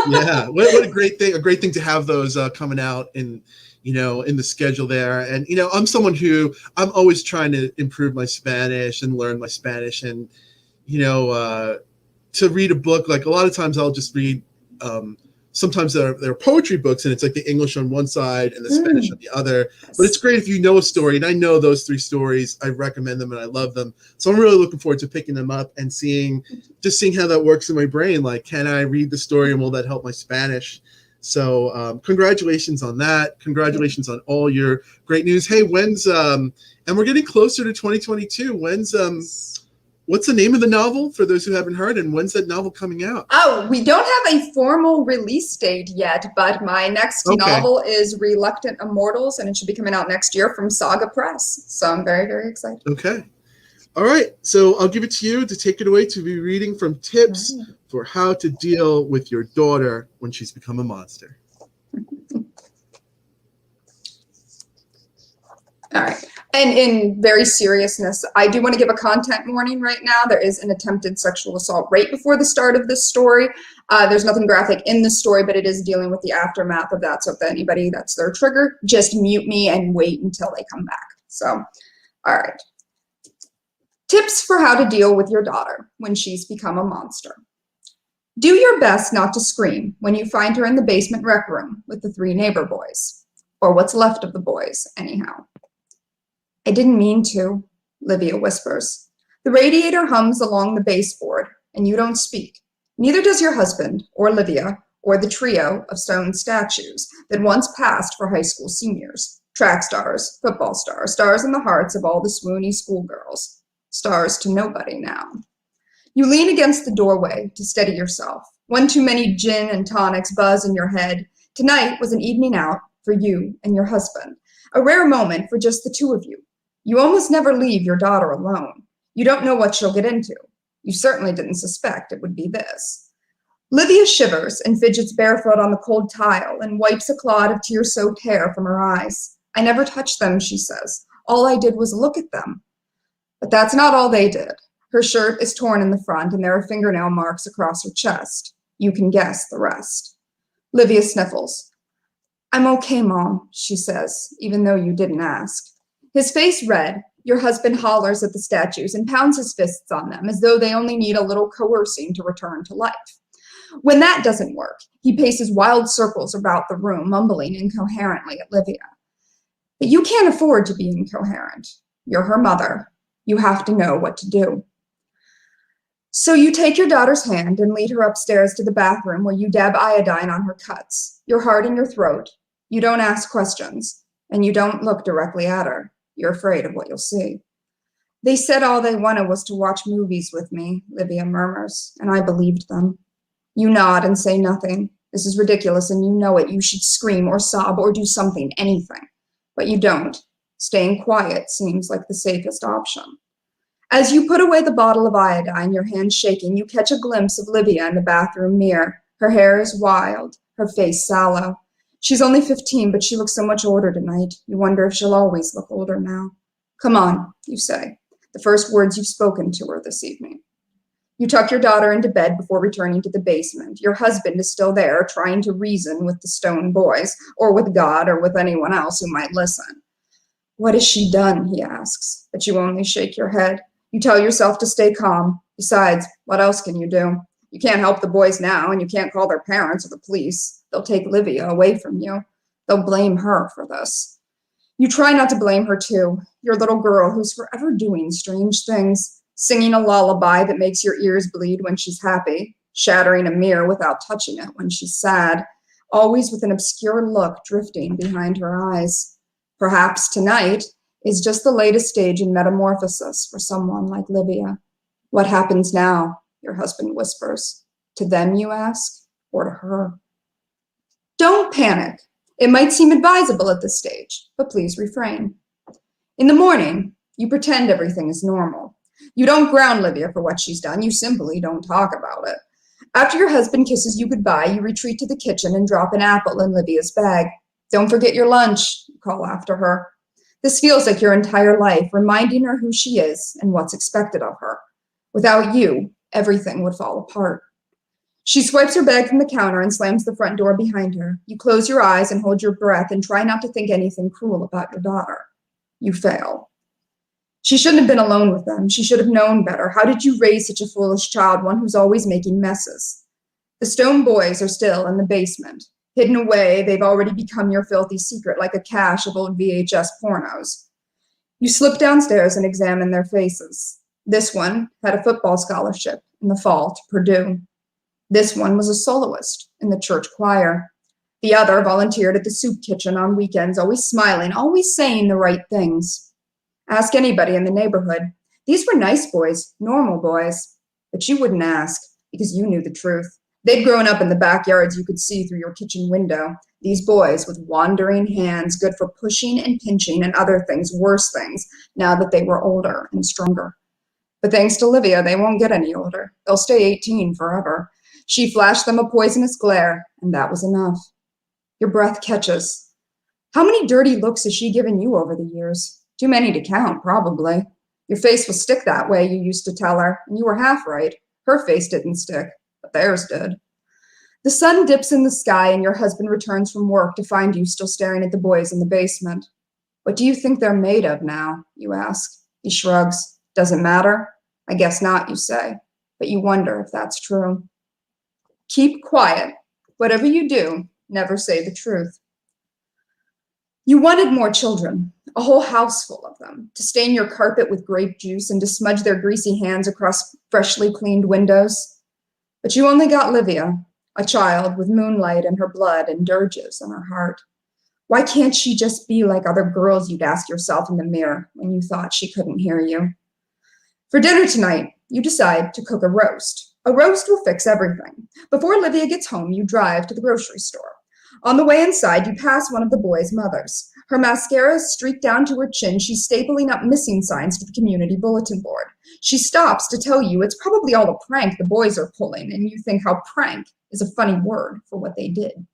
What a great thing to have those coming out in the schedule there. And I'm someone who I'm always trying to improve my Spanish and learn my Spanish, and to read a book, like a lot of times I'll just read, sometimes they're poetry books, and it's like the English on one side and the Spanish on the other. But it's great if you know a story, and I know those three stories. I recommend them and I love them. So I'm really looking forward to picking them up and seeing how that works in my brain. Like, can I read the story, and will that help my Spanish? So congratulations on that. Congratulations on all your great news. Hey, and we're getting closer to 2022. What's the name of the novel for those who haven't heard, and when's that novel coming out? Oh, we don't have a formal release date yet, but my next novel is Reluctant Immortals, and it should be coming out next year from Saga Press. So I'm very, very excited. Okay. All right. So I'll give it to you to take it away, to be reading from Tips for How to Deal with Your Daughter When She's Become a Monster. All right. And in very seriousness, I do want to give a content warning right now. There is an attempted sexual assault right before the start of this story. There's nothing graphic in the story, but it is dealing with the aftermath of that. So if anybody, that's their trigger, just mute me and wait until they come back. So, all right. Tips for how to deal with your daughter when she's become a monster. Do your best not to scream when you find her in the basement rec room with the 3 neighbor boys, or what's left of the boys, anyhow. I didn't mean to, Livia whispers. The radiator hums along the baseboard, and you don't speak. Neither does your husband, or Livia, or the trio of stone statues that once passed for high school seniors. Track stars, football stars, stars in the hearts of all the swoony schoolgirls. Stars to nobody now. You lean against the doorway to steady yourself. One too many gin and tonics buzz in your head. Tonight was an evening out for you and your husband. A rare moment for just the two of you. You almost never leave your daughter alone. You don't know what she'll get into. You certainly didn't suspect it would be this. Livia shivers and fidgets barefoot on the cold tile and wipes a clod of tear-soaked hair from her eyes. I never touched them, she says. All I did was look at them. But that's not all they did. Her shirt is torn in the front, and there are fingernail marks across her chest. You can guess the rest. Livia sniffles. I'm okay, Mom, she says, even though you didn't ask. His face red, your husband hollers at the statues and pounds his fists on them as though they only need a little coercing to return to life. When that doesn't work, he paces wild circles about the room, mumbling incoherently at Livia. But you can't afford to be incoherent. You're her mother. You have to know what to do. So you take your daughter's hand and lead her upstairs to the bathroom where you dab iodine on her cuts, your heart in your throat. You don't ask questions, and you don't look directly at her. You're afraid of what you'll see. They said all they wanted was to watch movies with me, Livia murmurs, and I believed them. You nod and say nothing. This is ridiculous, and you know it. You should scream or sob or do something, anything. But you don't. Staying quiet seems like the safest option. As you put away the bottle of iodine, your hand shaking, you catch a glimpse of Livia in the bathroom mirror. Her hair is wild, her face sallow. She's only 15, but she looks so much older tonight. You wonder if she'll always look older now. Come on, you say, the first words you've spoken to her this evening. You tuck your daughter into bed before returning to the basement. Your husband is still there, trying to reason with the Stone boys, or with God, or with anyone else who might listen. What has she done, he asks, but you only shake your head. You tell yourself to stay calm. Besides, what else can you do? You can't help the boys now, and you can't call their parents or the police. They'll take Livia away from you. They'll blame her for this. You try not to blame her too, your little girl who's forever doing strange things, singing a lullaby that makes your ears bleed when she's happy, shattering a mirror without touching it when she's sad, always with an obscure look drifting behind her eyes. Perhaps tonight is just the latest stage in metamorphosis for someone like Livia. What happens now? Your husband whispers. To them, you ask, or to her? Don't panic. It might seem advisable at this stage, but please refrain. In the morning, you pretend everything is normal. You don't ground Livia for what she's done. You simply don't talk about it. After your husband kisses you goodbye, you retreat to the kitchen and drop an apple in Livia's bag. Don't forget your lunch, you call after her. This feels like your entire life, reminding her who she is and what's expected of her. Without you, everything would fall apart. She swipes her bag from the counter and slams the front door behind her. You close your eyes and hold your breath and try not to think anything cruel about your daughter. You fail. She shouldn't have been alone with them. She should have known better. How did you raise such a foolish child, one who's always making messes? The Stone boys are still in the basement. Hidden away, they've already become your filthy secret, like a cache of old VHS pornos. You slip downstairs and examine their faces. This one had a football scholarship in the fall to Purdue. This one was a soloist in the church choir. The other volunteered at the soup kitchen on weekends, always smiling, always saying the right things. Ask anybody in the neighborhood. These were nice boys, normal boys. But you wouldn't ask, because you knew the truth. They'd grown up in the backyards you could see through your kitchen window. These boys with wandering hands, good for pushing and pinching and other things, worse things, now that they were older and stronger. But thanks to Livia, they won't get any older. They'll stay 18 forever. She flashed them a poisonous glare, and that was enough. Your breath catches. How many dirty looks has she given you over the years? Too many to count, probably. Your face will stick that way, you used to tell her, and you were half right. Her face didn't stick, but theirs did. The sun dips in the sky, and your husband returns from work to find you still staring at the boys in the basement. What do you think they're made of now, you ask. He shrugs. Doesn't matter? I guess not, you say, but you wonder if that's true. Keep quiet. Whatever you do, never say the truth. You wanted more children, a whole house full of them, to stain your carpet with grape juice and to smudge their greasy hands across freshly cleaned windows. But you only got Livia, a child with moonlight in her blood and dirges in her heart. Why can't she just be like other girls, you'd ask yourself in the mirror when you thought she couldn't hear you? For dinner tonight, you decide to cook a roast. A roast will fix everything. Before Livia gets home, you drive to the grocery store. On the way inside, you pass one of the boys' mothers. Her mascara is streaked down to her chin. She's stapling up missing signs to the community bulletin board. She stops to tell you it's probably all a prank the boys are pulling, and you think how prank is a funny word for what they did.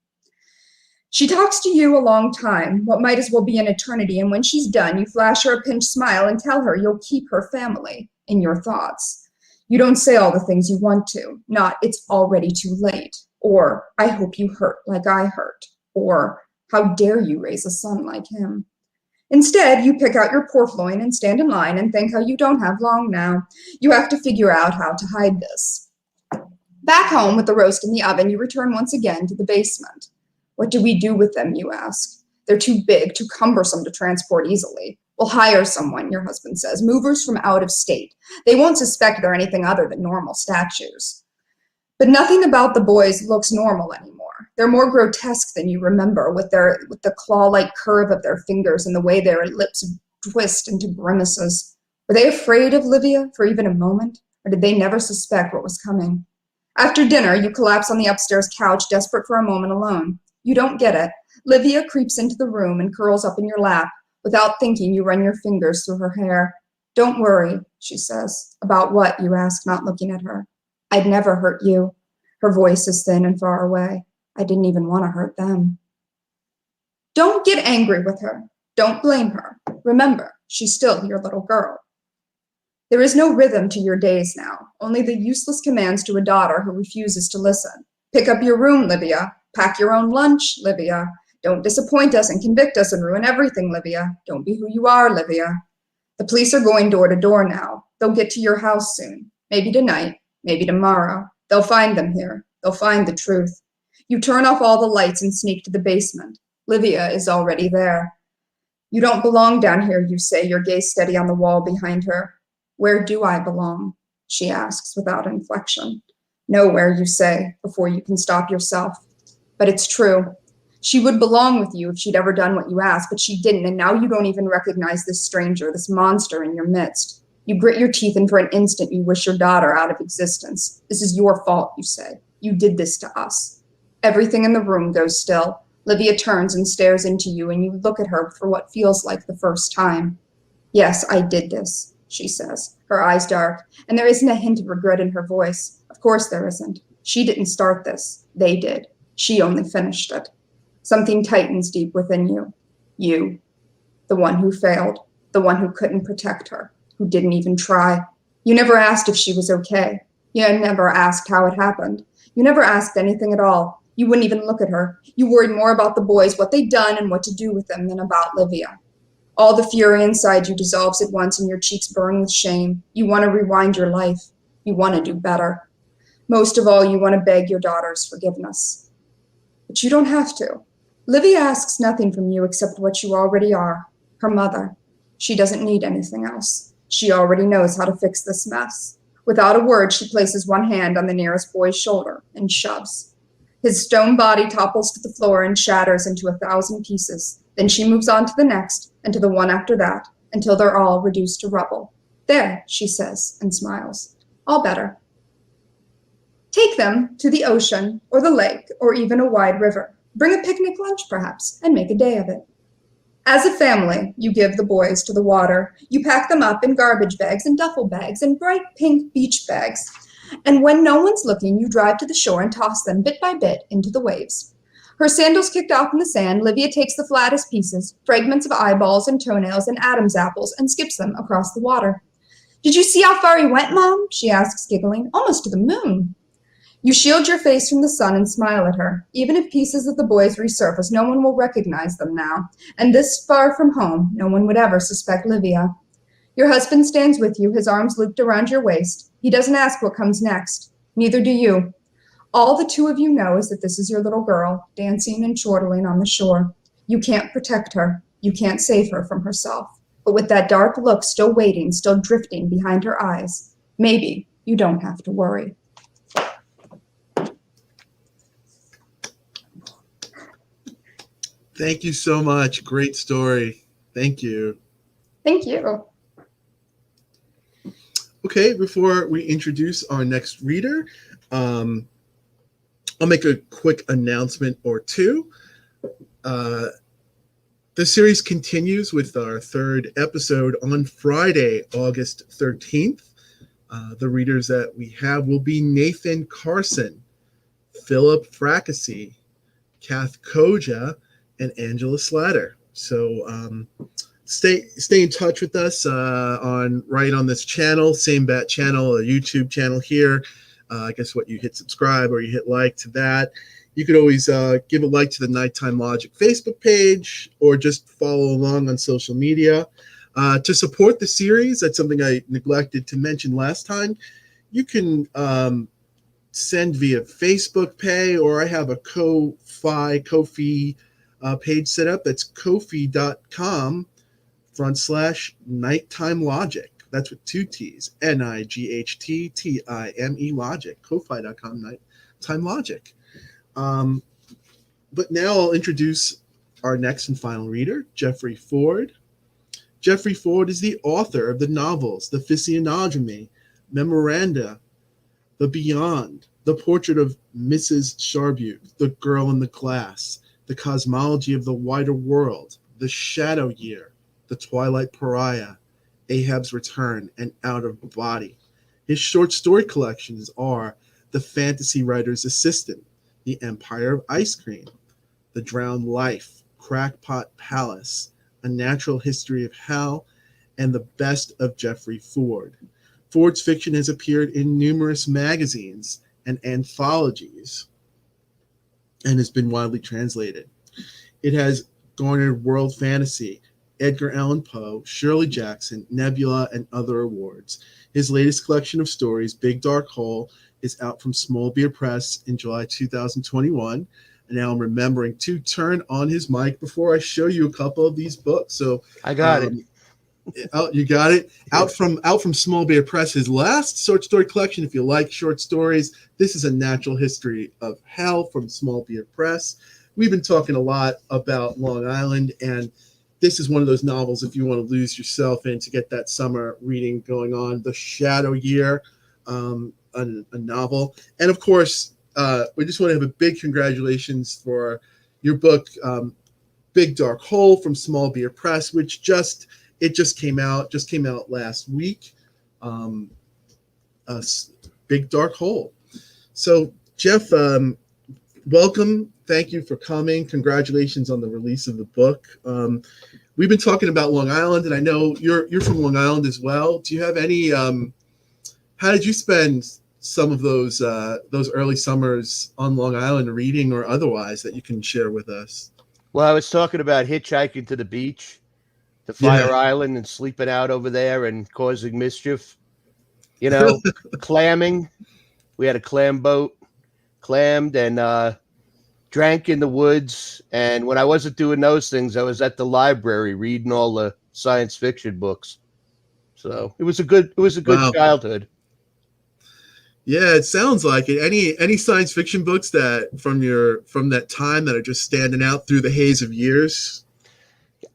She talks to you a long time, what might as well be an eternity, and when she's done, you flash her a pinched smile and tell her you'll keep her family in your thoughts. You don't say all the things you want to, not it's already too late, or I hope you hurt like I hurt, or how dare you raise a son like him. Instead, you pick out your portloin and stand in line and think how you don't have long now. You have to figure out how to hide this. Back home with the roast in the oven, you return once again to the basement. What do we do with them, you ask? They're too big, too cumbersome to transport easily. We'll hire someone, your husband says, movers from out of state. They won't suspect they're anything other than normal statues. But nothing about the boys looks normal anymore. They're more grotesque than you remember, with the claw-like curve of their fingers and the way their lips twist into grimaces. Were they afraid of Livia for even a moment, or did they never suspect what was coming? After dinner, you collapse on the upstairs couch, desperate for a moment alone. You don't get it. Livia creeps into the room and curls up in your lap. Without thinking, you run your fingers through her hair. Don't worry, she says. About what, you ask, not looking at her. I'd never hurt you. Her voice is thin and far away. I didn't even want to hurt them. Don't get angry with her. Don't blame her. Remember, she's still your little girl. There is no rhythm to your days now, only the useless commands to a daughter who refuses to listen. Pick up your room, Livia. Pack your own lunch, Livia. Don't disappoint us and convict us and ruin everything, Livia. Don't be who you are, Livia. The police are going door to door now. They'll get to your house soon. Maybe tonight, maybe tomorrow. They'll find them here. They'll find the truth. You turn off all the lights and sneak to the basement. Livia is already there. You don't belong down here, you say, your gaze steady on the wall behind her. Where do I belong? She asks without inflection. Nowhere, you say, before you can stop yourself. But it's true. She would belong with you if she'd ever done what you asked, but she didn't, and now you don't even recognize this stranger, this monster in your midst. You grit your teeth, and for an instant you wish your daughter out of existence. This is your fault, you say. You did this to us. Everything in the room goes still. Livia turns and stares into you, and you look at her for what feels like the first time. Yes, I did this, she says, her eyes dark, and there isn't a hint of regret in her voice. Of course there isn't. She didn't start this. They did. She only finished it. Something tightens deep within you. You, the one who failed, the one who couldn't protect her, who didn't even try. You never asked if she was okay. You never asked how it happened. You never asked anything at all. You wouldn't even look at her. You worried more about the boys, what they'd done and what to do with them, than about Livia. All the fury inside you dissolves at once and your cheeks burn with shame. You want to rewind your life. You want to do better. Most of all, you want to beg your daughter's forgiveness. But you don't have to. Livia asks nothing from you except what you already are, her mother. She doesn't need anything else. She already knows how to fix this mess. Without a word, she places one hand on the nearest boy's shoulder and shoves. His stone body topples to the floor and shatters into 1,000 pieces. Then she moves on to the next, and to the one after that, until they're all reduced to rubble. There, she says, and smiles. All better. Take them to the ocean, or the lake, or even a wide river. Bring a picnic lunch, perhaps, and make a day of it. As a family, you give the boys to the water. You pack them up in garbage bags and duffel bags and bright pink beach bags. And when no one's looking, you drive to the shore and toss them bit by bit into the waves. Her sandals kicked off in the sand, Livia takes the flattest pieces, fragments of eyeballs and toenails and Adam's apples, and skips them across the water. Did you see how far he went, Mom? She asks, giggling. Almost to the moon. You shield your face from the sun and smile at her. Even if pieces of the boys resurface, no one will recognize them now. And this far from home, no one would ever suspect Livia. Your husband stands with you, his arms looped around your waist. He doesn't ask what comes next. Neither do you. All the two of you know is that this is your little girl, dancing and chortling on the shore. You can't protect her. You can't save her from herself. But with that dark look still waiting, still drifting behind her eyes, maybe you don't have to worry. Thank you so much. Great story. Thank you. Thank you. Okay, before we introduce our next reader, I'll make a quick announcement or two. The series continues with our third episode on Friday, August 13th. The readers that we have will be Nathan Carson, Philip Fracassi, Kath Koja, and Angela Slatter. So stay in touch with us on this channel, same bat channel, a YouTube channel here. I guess what you hit subscribe or you hit like to that. You could always give a like to the Nighttime Logic Facebook page or just follow along on social media. To support the series, that's something I neglected to mention last time. You can send via Facebook Pay, or I have a Ko-fi page set up. That's kofi.com/Nighttime Logic. That's with two T's. NIGHTTIME Logic. Ko-fi.com Nighttime Logic. But now I'll introduce our next and final reader, Jeffrey Ford. Jeffrey Ford is the author of the novels The Physiognomy, Memoranda, The Beyond, The Portrait of Mrs. Sharbuck, The Girl in the Glass, The Cosmology of the Wider World, The Shadow Year, The Twilight Pariah, Ahab's Return, and Out of Body. His short story collections are The Fantasy Writer's Assistant, The Empire of Ice Cream, The Drowned Life, Crackpot Palace, A Natural History of Hell, and The Best of Jeffrey Ford. Ford's fiction has appeared in numerous magazines and anthologies and has been widely translated. It has garnered World Fantasy, Edgar Allan Poe, Shirley Jackson, Nebula, and other awards. His latest collection of stories, Big Dark Hole, is out from Small Beer Press in July 2021. And now I'm remembering to turn on his mic before I show you a couple of these books. So I got it. Oh, you got it. Out from Small Beer Press, his last short story collection. If you like short stories, this is A Natural History of Hell from Small Beer Press. We've been talking a lot about Long Island, and this is one of those novels if you want to lose yourself in to get that summer reading going on. The Shadow Year, a novel, and of course, we just want to have a big congratulations for your book, Big Dark Hole from Small Beer Press, which just came out last week. Big Dark Hole. So Jeff, welcome. Thank you for coming. Congratulations on the release of the book. We've been talking about Long Island, and I know you're from Long Island as well. Do you have any? How did you spend some of those early summers on Long Island, reading or otherwise, that you can share with us? Well, I was talking about hitchhiking to the beach, to Fire Island, and sleeping out over there and causing mischief. You know, clamming. We had a clam boat, clammed and drank in the woods. And when I wasn't doing those things, I was at the library reading all the science fiction books. So it was a good Wow. childhood. Yeah, it sounds like it. Any science fiction books that from that time that are just standing out through the haze of years?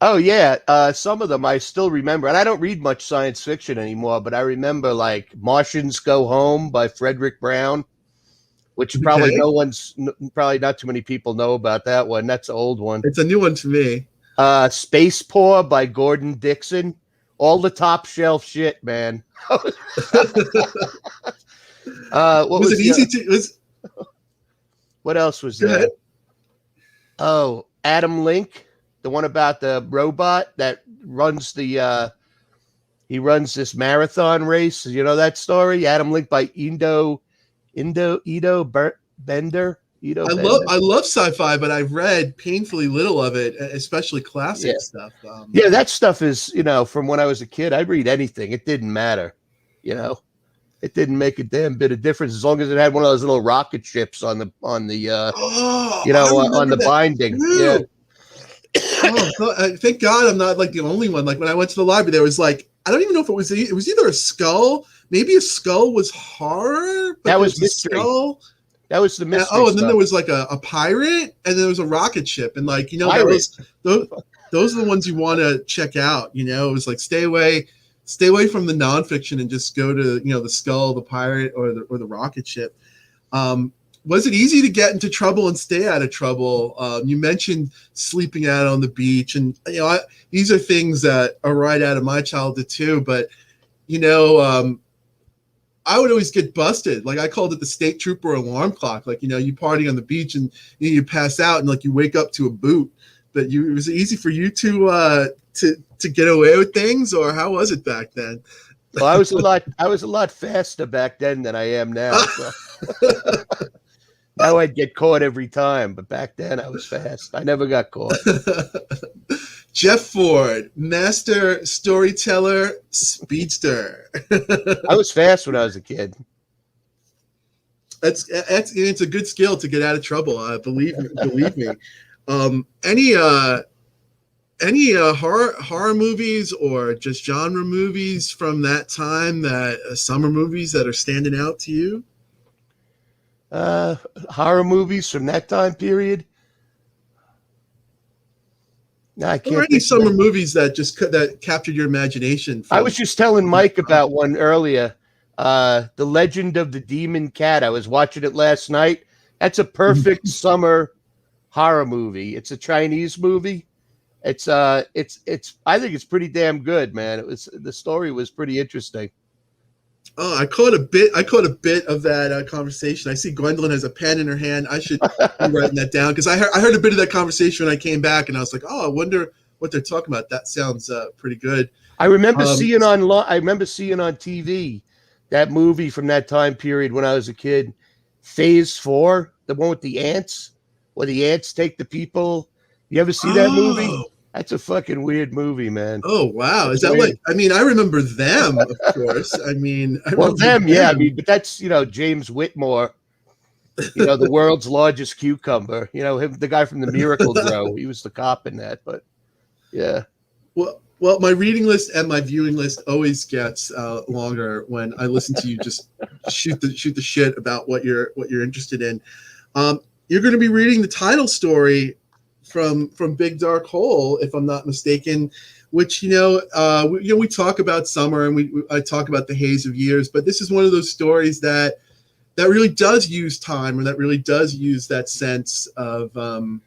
Oh yeah, some of them I still remember, and I don't read much science fiction anymore. But I remember like Martians Go Home by Frederick Brown, which probably probably not too many people know about that one. That's an old one. It's a new one to me. Space Paw by Gordon Dixon. All the top shelf shit, man. What else was Go there? ahead. Oh, Adam Link, the one about the robot that runs the he runs this marathon race. You know that story? Adam Link by Ido Bender. I love sci-fi, but I've read painfully little of it, especially classic stuff. Yeah, that stuff is, from when I was a kid, I'd read anything. It didn't matter. It didn't make a damn bit of difference as long as it had one of those little rocket ships on the on the binding. Yeah. Thank God I'm not like the only one. Like when I went to the library, there was like, I don't even know if it was either a skull, maybe a skull was horror. That was mystery. That was the mystery. And then there was like a pirate, and there was a rocket ship, and like those are the ones you want to check out. It was like stay away from the nonfiction and just go to the skull, the pirate, or the rocket ship. Was it easy to get into trouble and stay out of trouble? You mentioned sleeping out on the beach, and these are things that are right out of my childhood too. But I would always get busted. Like I called it the state trooper alarm clock. Like you party on the beach and you pass out and like you wake up to a boot. But it was easy for you to get away with things, or how was it back then? Well, I was a lot faster back then than I am now. So. Now I'd get caught every time, but back then I was fast. I never got caught. Jeff Ford, master storyteller, speedster. I was fast when I was a kid. It's a good skill to get out of trouble. Believe me. Any horror movies or just genre movies from that time, that summer movies that are standing out to you? Horror movies from that time period? No, I can't. Or any summer movies that captured your imagination? I was just telling Mike about one earlier. The Legend of the Demon Cat. I was watching it last night. That's a perfect summer horror movie. It's a Chinese movie. It's I think it's pretty damn good, man. The story was pretty interesting. Oh, I caught a bit of that conversation. I see Gwendolyn has a pen in her hand. I should be writing that down because I heard a bit of that conversation when I came back, and I was like, oh, I wonder what they're talking about. That sounds pretty good. I remember seeing on TV that movie from that time period when I was a kid, Phase 4, the one with the ants, where the ants take the people. You ever see that movie? That's a fucking weird movie, man. Oh, wow. It's Is that weird. like, I mean, I remember Them, of course. I mean, yeah. I mean, but that's, James Whitmore, the world's largest cucumber, him, the guy from the Miracle Grow. He was the cop in that, but yeah. Well, my reading list and my viewing list always gets longer when I listen to you just shoot the shit about what you're interested in. You're going to be reading the title story from Big Dark Hole, if I'm not mistaken, which we talk about summer and I talk about the haze of years, but this is one of those stories that really does use time, or that really does use that sense of one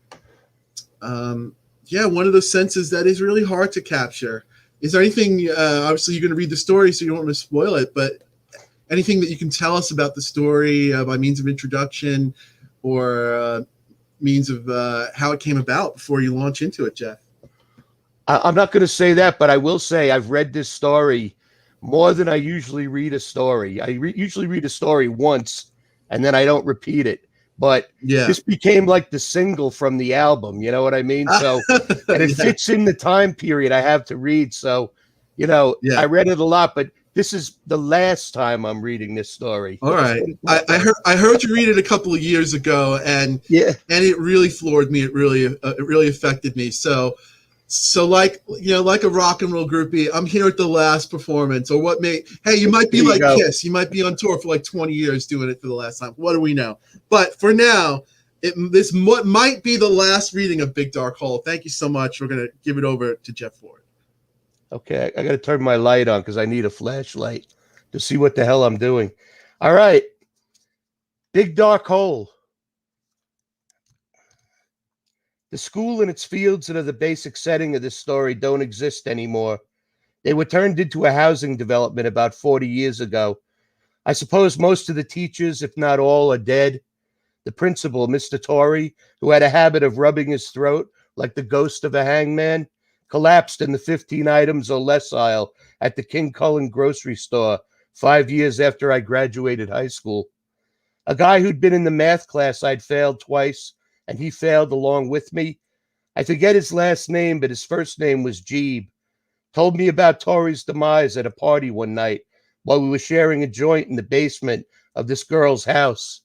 of those senses that is really hard to capture. Is there anything? Obviously, you're going to read the story, so you don't want to spoil it, but anything that you can tell us about the story by means of introduction or means of how it came about before you launch into it, Jeff? I'm not going to say that, but I will say I've read this story more than I usually read a story. I usually read a story once, and then I don't repeat it. But this became like the single from the album. You know what I mean? So, and it fits in the time period I have to read. So, I read it a lot, but this is the last time I'm reading this story. All right. I heard you read it a couple of years ago, and it really floored me. It really affected me. So like a rock and roll groupie, I'm here at the last performance, or you might be like Kiss. You might be on tour for like 20 years doing it for the last time. What do we know? But for now, this might be the last reading of Big Dark Hole. Thank you so much. We're going to give it over to Jeff Ford. Okay, I got to turn my light on because I need a flashlight to see what the hell I'm doing. All right. Big Dark Hole. The school and its fields that are the basic setting of this story don't exist anymore. They were turned into a housing development about 40 years ago. I suppose most of the teachers, if not all, are dead. The principal, Mr. Torrey, who had a habit of rubbing his throat like the ghost of a hangman, collapsed in the 15 items or less aisle at the King Cullen grocery store 5 years after I graduated high school. A guy who'd been in the math class I'd failed twice, and he failed along with me. I forget his last name, but his first name was Jeeb. Told me about Tori's demise at a party one night while we were sharing a joint in the basement of this girl's house.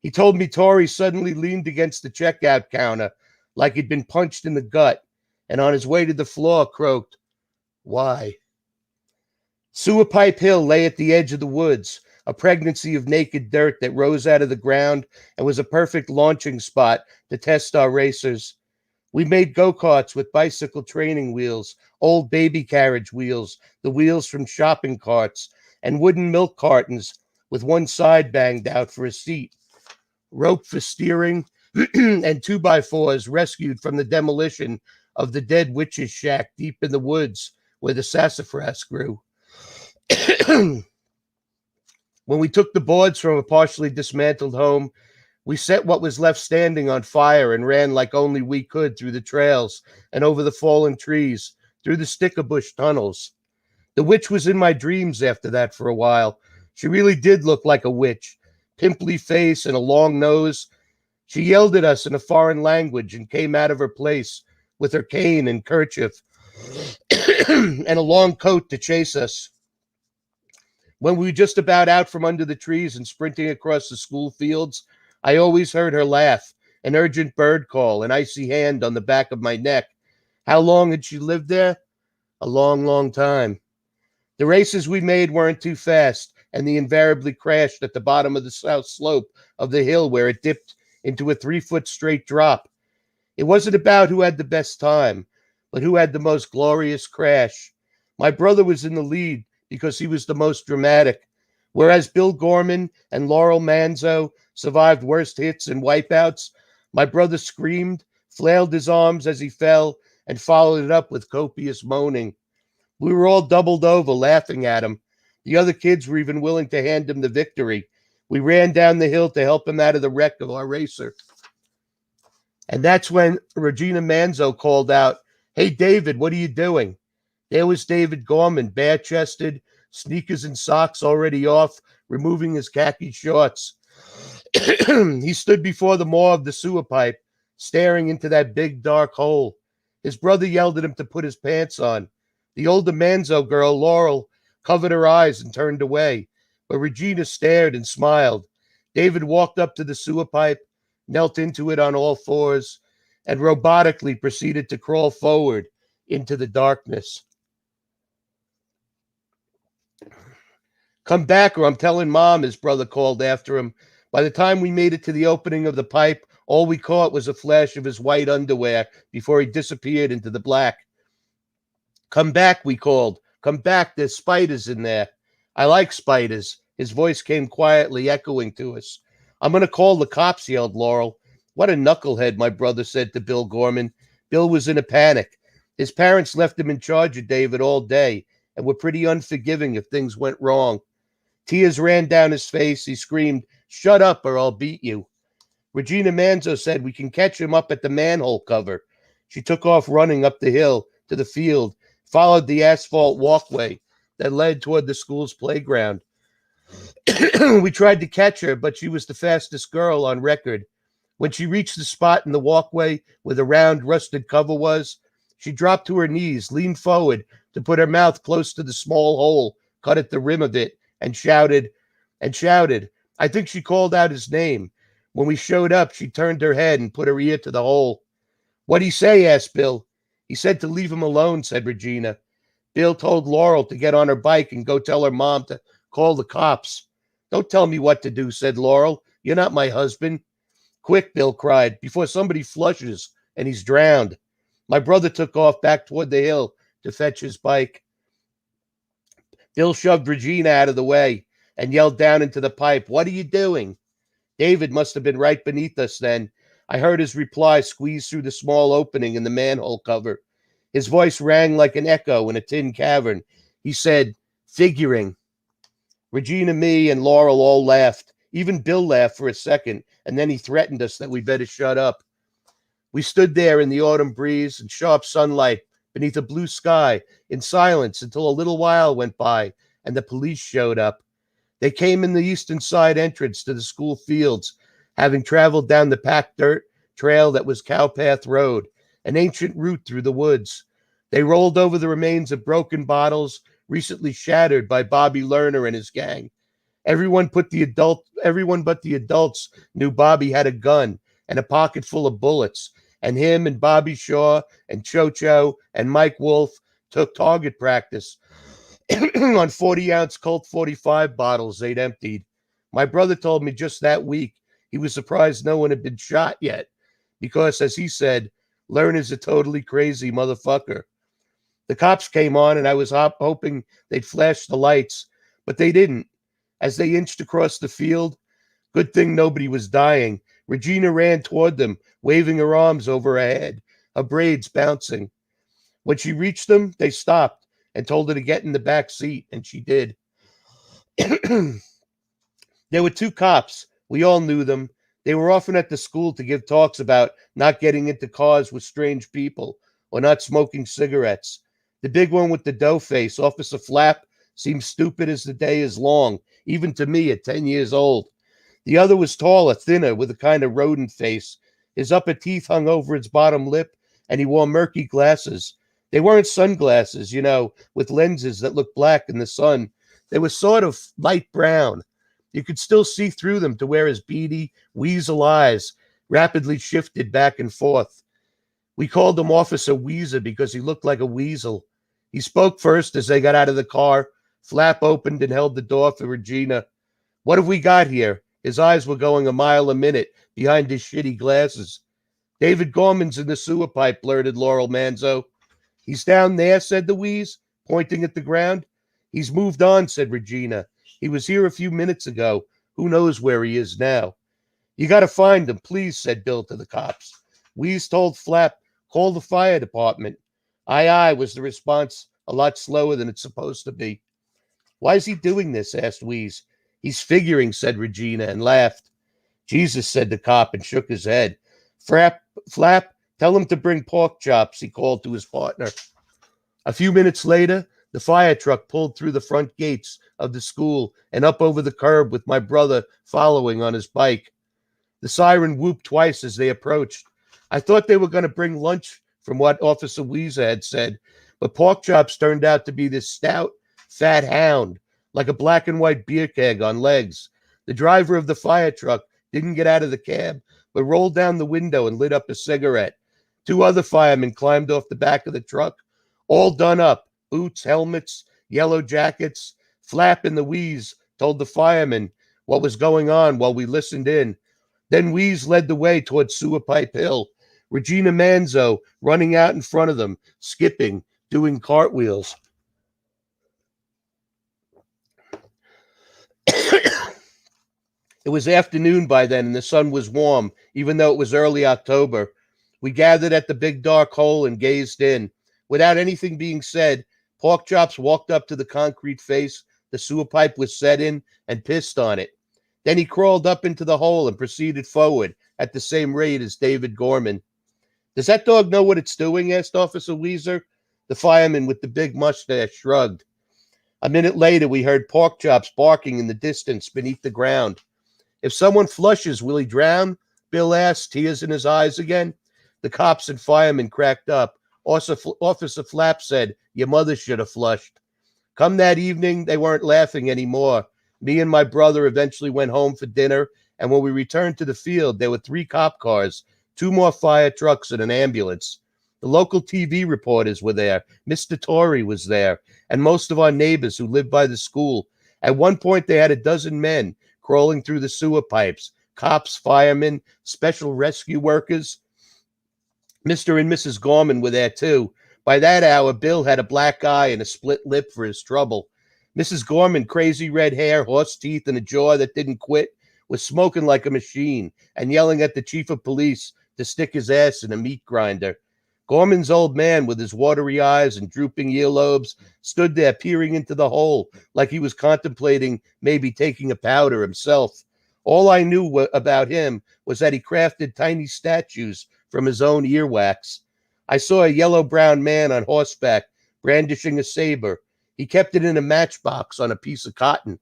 He told me Tori suddenly leaned against the checkout counter like he'd been punched in the gut, and on his way to the floor croaked, "Why?" Sewer Pipe Hill lay at the edge of the woods, a pregnancy of naked dirt that rose out of the ground and was a perfect launching spot to test our racers. We made go-karts with bicycle training wheels, old baby carriage wheels, the wheels from shopping carts, and wooden milk cartons with one side banged out for a seat. Rope for steering and 2x4s rescued from the demolition of the dead witch's shack deep in the woods where the sassafras grew. When we took the boards from a partially dismantled home, we set what was left standing on fire and ran like only we could through the trails and over the fallen trees, through the sticker bush tunnels. The witch was in my dreams after that for a while. She really did look like a witch, pimply face and a long nose. She yelled at us in a foreign language and came out of her place with her cane and kerchief and a long coat to chase us. When we were just about out from under the trees and sprinting across the school fields, I always heard her laugh, an urgent bird call, an icy hand on the back of my neck. How long had she lived there? A long, long time. The races we made weren't too fast, and they invariably crashed at the bottom of the south slope of the hill where it dipped into a 3-foot straight drop. It wasn't about who had the best time, but who had the most glorious crash. My brother was in the lead because he was the most dramatic, whereas Bill Gorman and Laurel Manzo survived worst hits and wipeouts. My brother screamed, flailed his arms as he fell, and followed it up with copious moaning. We were all doubled over, laughing at him. The other kids were even willing to hand him the victory. We ran down the hill to help him out of the wreck of our racer. And that's when Regina Manzo called out, "Hey, David, what are you doing?" There was David Gorman, bare-chested, sneakers and socks already off, removing his khaki shorts. He stood before the maw of the sewer pipe, staring into that big, dark hole. His brother yelled at him to put his pants on. The older Manzo girl, Laurel, covered her eyes and turned away, but Regina stared and smiled. David walked up to the sewer pipe, knelt into it on all fours, and robotically proceeded to crawl forward into the darkness. "Come back or I'm telling Mom," his brother called after him. By the time we made it to the opening of the pipe, all we caught was a flash of his white underwear before he disappeared into the black. "Come back," we called. "Come back, there's spiders in there." "I like spiders." His voice came quietly echoing to us. "I'm going to call the cops," yelled Laurel. "What a knucklehead," my brother said to Bill Gorman. Bill was in a panic. His parents left him in charge of David all day and were pretty unforgiving if things went wrong. Tears ran down his face. He screamed, "Shut up or I'll beat you." Regina Manzo said, "We can catch him up at the manhole cover." She took off running up the hill to the field, followed the asphalt walkway that led toward the school's playground. We tried to catch her, but she was the fastest girl on record. When she reached the spot in the walkway where the round, rusted cover was, she dropped to her knees, leaned forward to put her mouth close to the small hole cut at the rim of it, and shouted. I think she called out his name. When we showed up, she turned her head and put her ear to the hole. "What'd he say?" asked Bill. "He said to leave him alone," said Regina. Bill told Laurel to get on her bike and go tell her mom to call the cops. "Don't tell me what to do," said Laurel. "You're not my husband." "Quick," Bill cried, "before somebody flushes and he's drowned." My brother took off back toward the hill to fetch his bike. Bill shoved Regina out of the way and yelled down into the pipe, "What are you doing?" David must have been right beneath us then. I heard his reply squeeze through the small opening in the manhole cover. His voice rang like an echo in a tin cavern. He said, "Figuring." Regina, me, and Laurel all laughed. Even Bill laughed for a second, and then he threatened us that we better shut up. We stood there in the autumn breeze and sharp sunlight beneath a blue sky in silence until a little while went by and the police showed up. They came in the eastern side entrance to the school fields, having traveled down the packed dirt trail that was Cowpath Road, an ancient route through the woods. They rolled over the remains of broken bottles recently shattered by Bobby Lerner and his gang. Everyone but the adults knew Bobby had a gun and a pocket full of bullets, and him and Bobby Shaw and Cho-Cho and Mike Wolf took target practice on 40-ounce Colt 45 bottles they'd emptied. My brother told me just that week he was surprised no one had been shot yet because, as he said, Lerner's a totally crazy motherfucker. The cops came on, and I was hoping they'd flash the lights, but they didn't. As they inched across the field, good thing nobody was dying, Regina ran toward them, waving her arms over her head, her braids bouncing. When she reached them, they stopped and told her to get in the back seat, and she did. There were two cops. We all knew them. They were often at the school to give talks about not getting into cars with strange people or not smoking cigarettes. The big one with the dough face, Officer Flap, seemed stupid as the day is long, even to me at 10 years old. The other was taller, thinner, with a kind of rodent face. His upper teeth hung over his bottom lip, and he wore murky glasses. They weren't sunglasses, with lenses that looked black in the sun. They were sort of light brown. You could still see through them to where his beady, weasel eyes rapidly shifted back and forth. We called him Officer Weezer because he looked like a weasel. He spoke first as they got out of the car. Flap opened and held the door for Regina. "What have we got here?" His eyes were going a mile a minute behind his shitty glasses. "David Gorman's in the sewer pipe," blurted Laurel Manzo. "He's down there," said the wheeze, pointing at the ground. "He's moved on," said Regina. "He was here a few minutes ago. Who knows where he is now?" You got to find them, please, said Bill to the cops. Wheeze told Flap, call the fire department. Aye, was the response, a lot slower than it's supposed to be. Why is he doing this? Asked Wheeze. He's figuring, said Regina, and laughed. Jesus, said the cop, and shook his head. Flap, tell him to bring pork chops, he called to his partner. A few minutes later, the fire truck pulled through the front gates of the school and up over the curb with my brother following on his bike. The siren whooped twice as they approached. I thought they were going to bring lunch from what Officer Weezer had said, but pork chops turned out to be this stout, fat hound, like a black and white beer keg on legs. The driver of the fire truck didn't get out of the cab, but rolled down the window and lit up a cigarette. 2 other firemen climbed off the back of the truck, all done up, boots, helmets, yellow jackets. Flap and the Wheeze told the firemen what was going on while we listened in. Then Wheeze led the way towards Sewer Pipe Hill, Regina Manzo running out in front of them, skipping, doing cartwheels. It was afternoon by then, and the sun was warm, even though it was early October. We gathered at the big dark hole and gazed in. Without anything being said, Pork Chops walked up to the concrete face the sewer pipe was set in and pissed on it. Then he crawled up into the hole and proceeded forward at the same rate as David Gorman. Does that dog know what it's doing? Asked Officer Weezer. The fireman with the big mustache shrugged. A minute later, we heard Pork Chops barking in the distance beneath the ground. If someone flushes, will he drown? Bill asked, tears in his eyes again. The cops and firemen cracked up. Officer Flap said, your mother should have flushed. Come that evening, they weren't laughing anymore. Me and my brother eventually went home for dinner, and when we returned to the field, there were 3 cop cars, 2 more fire trucks, and an ambulance. The local TV reporters were there. Mr. Torrey was there, and most of our neighbors who lived by the school. At one point, they had a dozen men crawling through the sewer pipes, cops, firemen, special rescue workers. Mr. and Mrs. Gorman were there, too. By that hour, Bill had a black eye and a split lip for his trouble. Mrs. Gorman, crazy red hair, horse teeth, and a jaw that didn't quit, was smoking like a machine and yelling at the chief of police to stick his ass in a meat grinder. Gorman's old man, with his watery eyes and drooping earlobes, stood there peering into the hole like he was contemplating maybe taking a powder himself. All I knew about him was that he crafted tiny statues from his own earwax. I saw a yellow-brown man on horseback brandishing a saber. He kept it in a matchbox on a piece of cotton.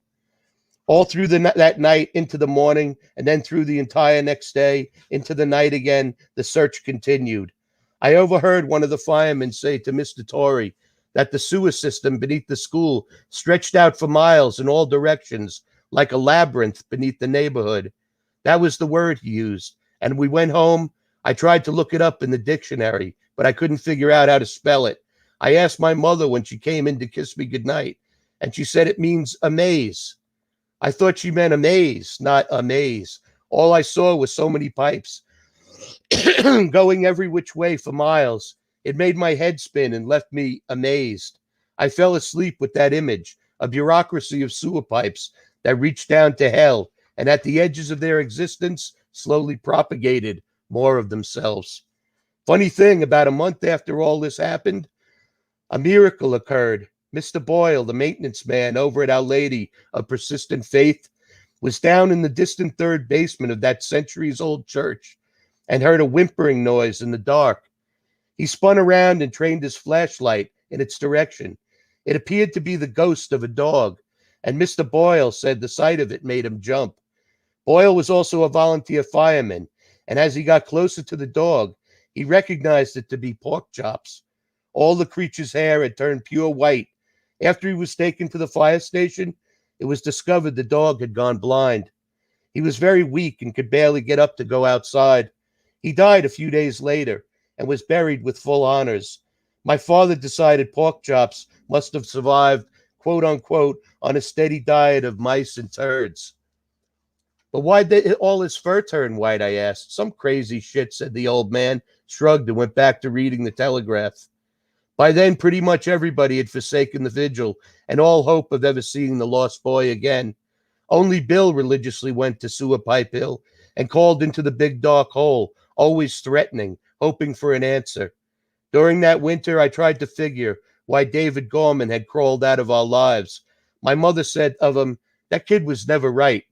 All through that night into the morning, and then through the entire next day, into the night again, the search continued. I overheard one of the firemen say to Mr. Torrey that the sewer system beneath the school stretched out for miles in all directions, like a labyrinth beneath the neighborhood. That was the word he used. And we went home. I tried to look it up in the dictionary, but I couldn't figure out how to spell it. I asked my mother when she came in to kiss me goodnight, and she said it means amaze. I thought she meant amaze, not amaze. All I saw was so many pipes going every which way for miles. It made my head spin and left me amazed. I fell asleep with that image, a bureaucracy of sewer pipes that reached down to hell, and at the edges of their existence slowly propagated more of themselves. Funny thing, about a month after all this happened, a miracle occurred. Mr. Boyle, the maintenance man over at Our Lady of Persistent Faith, was down in the distant 3rd basement of that centuries-old church and heard a whimpering noise in the dark. He spun around and trained his flashlight in its direction. It appeared to be the ghost of a dog, and Mr. Boyle said the sight of it made him jump. Boyle was also a volunteer fireman, and as he got closer to the dog, he recognized it to be Pork Chops. All the creature's hair had turned pure white. After he was taken to the fire station, it was discovered the dog had gone blind. He was very weak and could barely get up to go outside. He died a few days later and was buried with full honors. My father decided Pork Chops must have survived, quote unquote, on a steady diet of mice and turds. But why'd all his fur turn white, I asked. Some crazy shit, said the old man, shrugged and went back to reading the Telegraph. By then, pretty much everybody had forsaken the vigil and all hope of ever seeing the lost boy again. Only Bill religiously went to Sewer Pipe Hill and called into the big dark hole, always threatening, hoping for an answer. During that winter, I tried to figure why David Gorman had crawled out of our lives. My mother said of him, that kid was never right.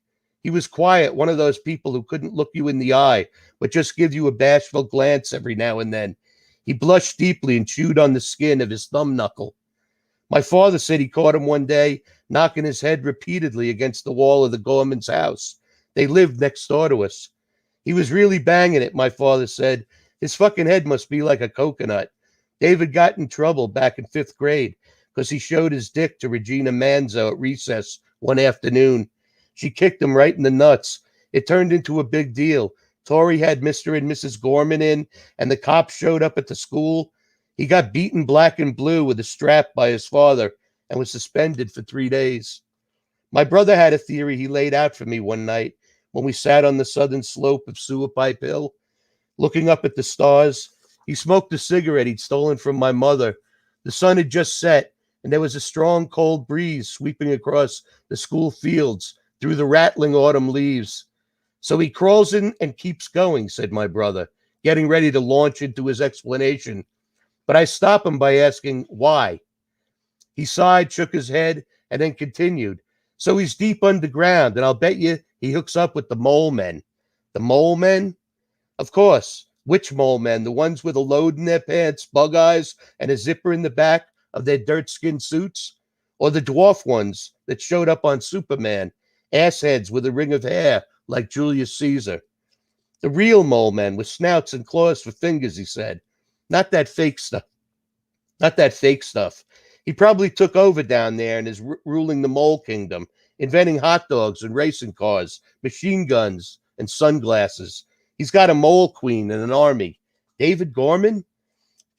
He was quiet, one of those people who couldn't look you in the eye, but just give you a bashful glance every now and then. He blushed deeply and chewed on the skin of his thumb knuckle. My father said he caught him one day knocking his head repeatedly against the wall of the Gorman's house. They lived next door to us. He was really banging it, my father said. His fucking head must be like a coconut. David got in trouble back in 5th grade because he showed his dick to Regina Manzo at recess one afternoon. She kicked him right in the nuts. It turned into a big deal. Tori had Mr. and Mrs. Gorman in, and the cops showed up at the school. He got beaten black and blue with a strap by his father and was suspended for 3 days. My brother had a theory he laid out for me one night when we sat on the southern slope of Sewer Pipe Hill, looking up at the stars. He smoked a cigarette he'd stolen from my mother. The sun had just set, and there was a strong, cold breeze sweeping across the school fields through the rattling autumn leaves. So he crawls in and keeps going, said my brother, getting ready to launch into his explanation. But I stop him by asking, why? He sighed, shook his head, and then continued. So he's deep underground, and I'll bet you he hooks up with the mole men. The mole men? Of course. Which mole men? The ones with a load in their pants, bug eyes, and a zipper in the back of their dirt-skinned suits? Or the dwarf ones that showed up on Superman, assheads with a ring of hair like Julius Caesar? The real mole men with snouts and claws for fingers, he said. Not that fake stuff. Not that fake stuff. He probably took over down there and is ruling the mole kingdom, inventing hot dogs and racing cars, machine guns and sunglasses. He's got a mole queen and an army. David Gorman?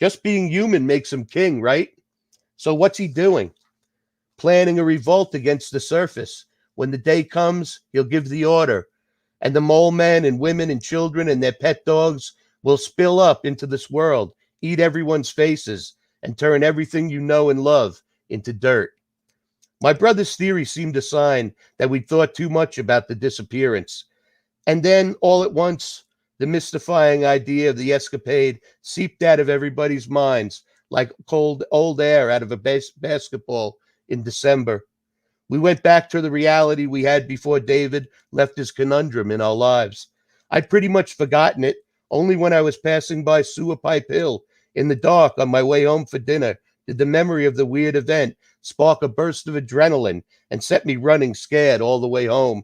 Just being human makes him king, right? So what's he doing? Planning a revolt against the surface. When the day comes, he'll give the order. And the mole men and women and children and their pet dogs will spill up into this world, eat everyone's faces, and turn everything you know and love into dirt. My brother's theory seemed a sign that we'd thought too much about the disappearance. And then, all at once, the mystifying idea of the escapade seeped out of everybody's minds like cold old air out of a basketball in December. We went back to the reality we had before David left his conundrum in our lives. I'd pretty much forgotten it. Only when I was passing by Sewer Pipe Hill in the dark on my way home for dinner did the memory of the weird event spark a burst of adrenaline and set me running scared all the way home.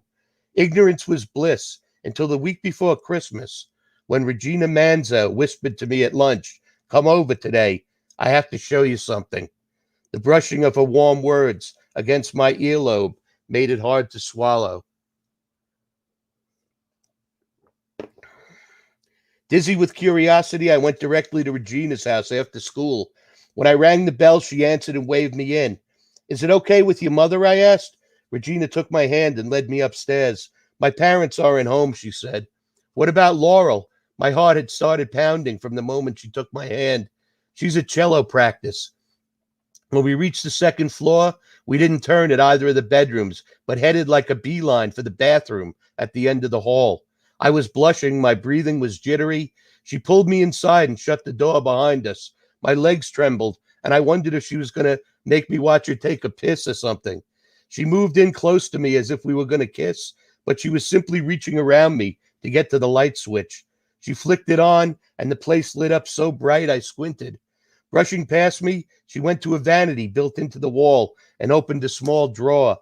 Ignorance was bliss until the week before Christmas, when Regina Manzo whispered to me at lunch, "Come over today. I have to show you something." The brushing of her warm words against my earlobe made it hard to swallow. Dizzy with curiosity, I went directly to Regina's house after school. When I rang the bell, she answered and waved me in. "Is it okay with your mother?" I asked. Regina took my hand and led me upstairs. "My parents aren't home," she said. "What about Laurel?" My heart had started pounding from the moment she took my hand. "She's at cello practice." When we reached the second floor, we didn't turn at either of the bedrooms, but headed like a beeline for the bathroom at the end of the hall. I was blushing, my breathing was jittery. She pulled me inside and shut the door behind us. My legs trembled, and I wondered if she was going to make me watch her take a piss or something. She moved in close to me as if we were going to kiss, but she was simply reaching around me to get to the light switch. She flicked it on, and the place lit up so bright I squinted. Brushing past me, she went to a vanity built into the wall and opened a small drawer.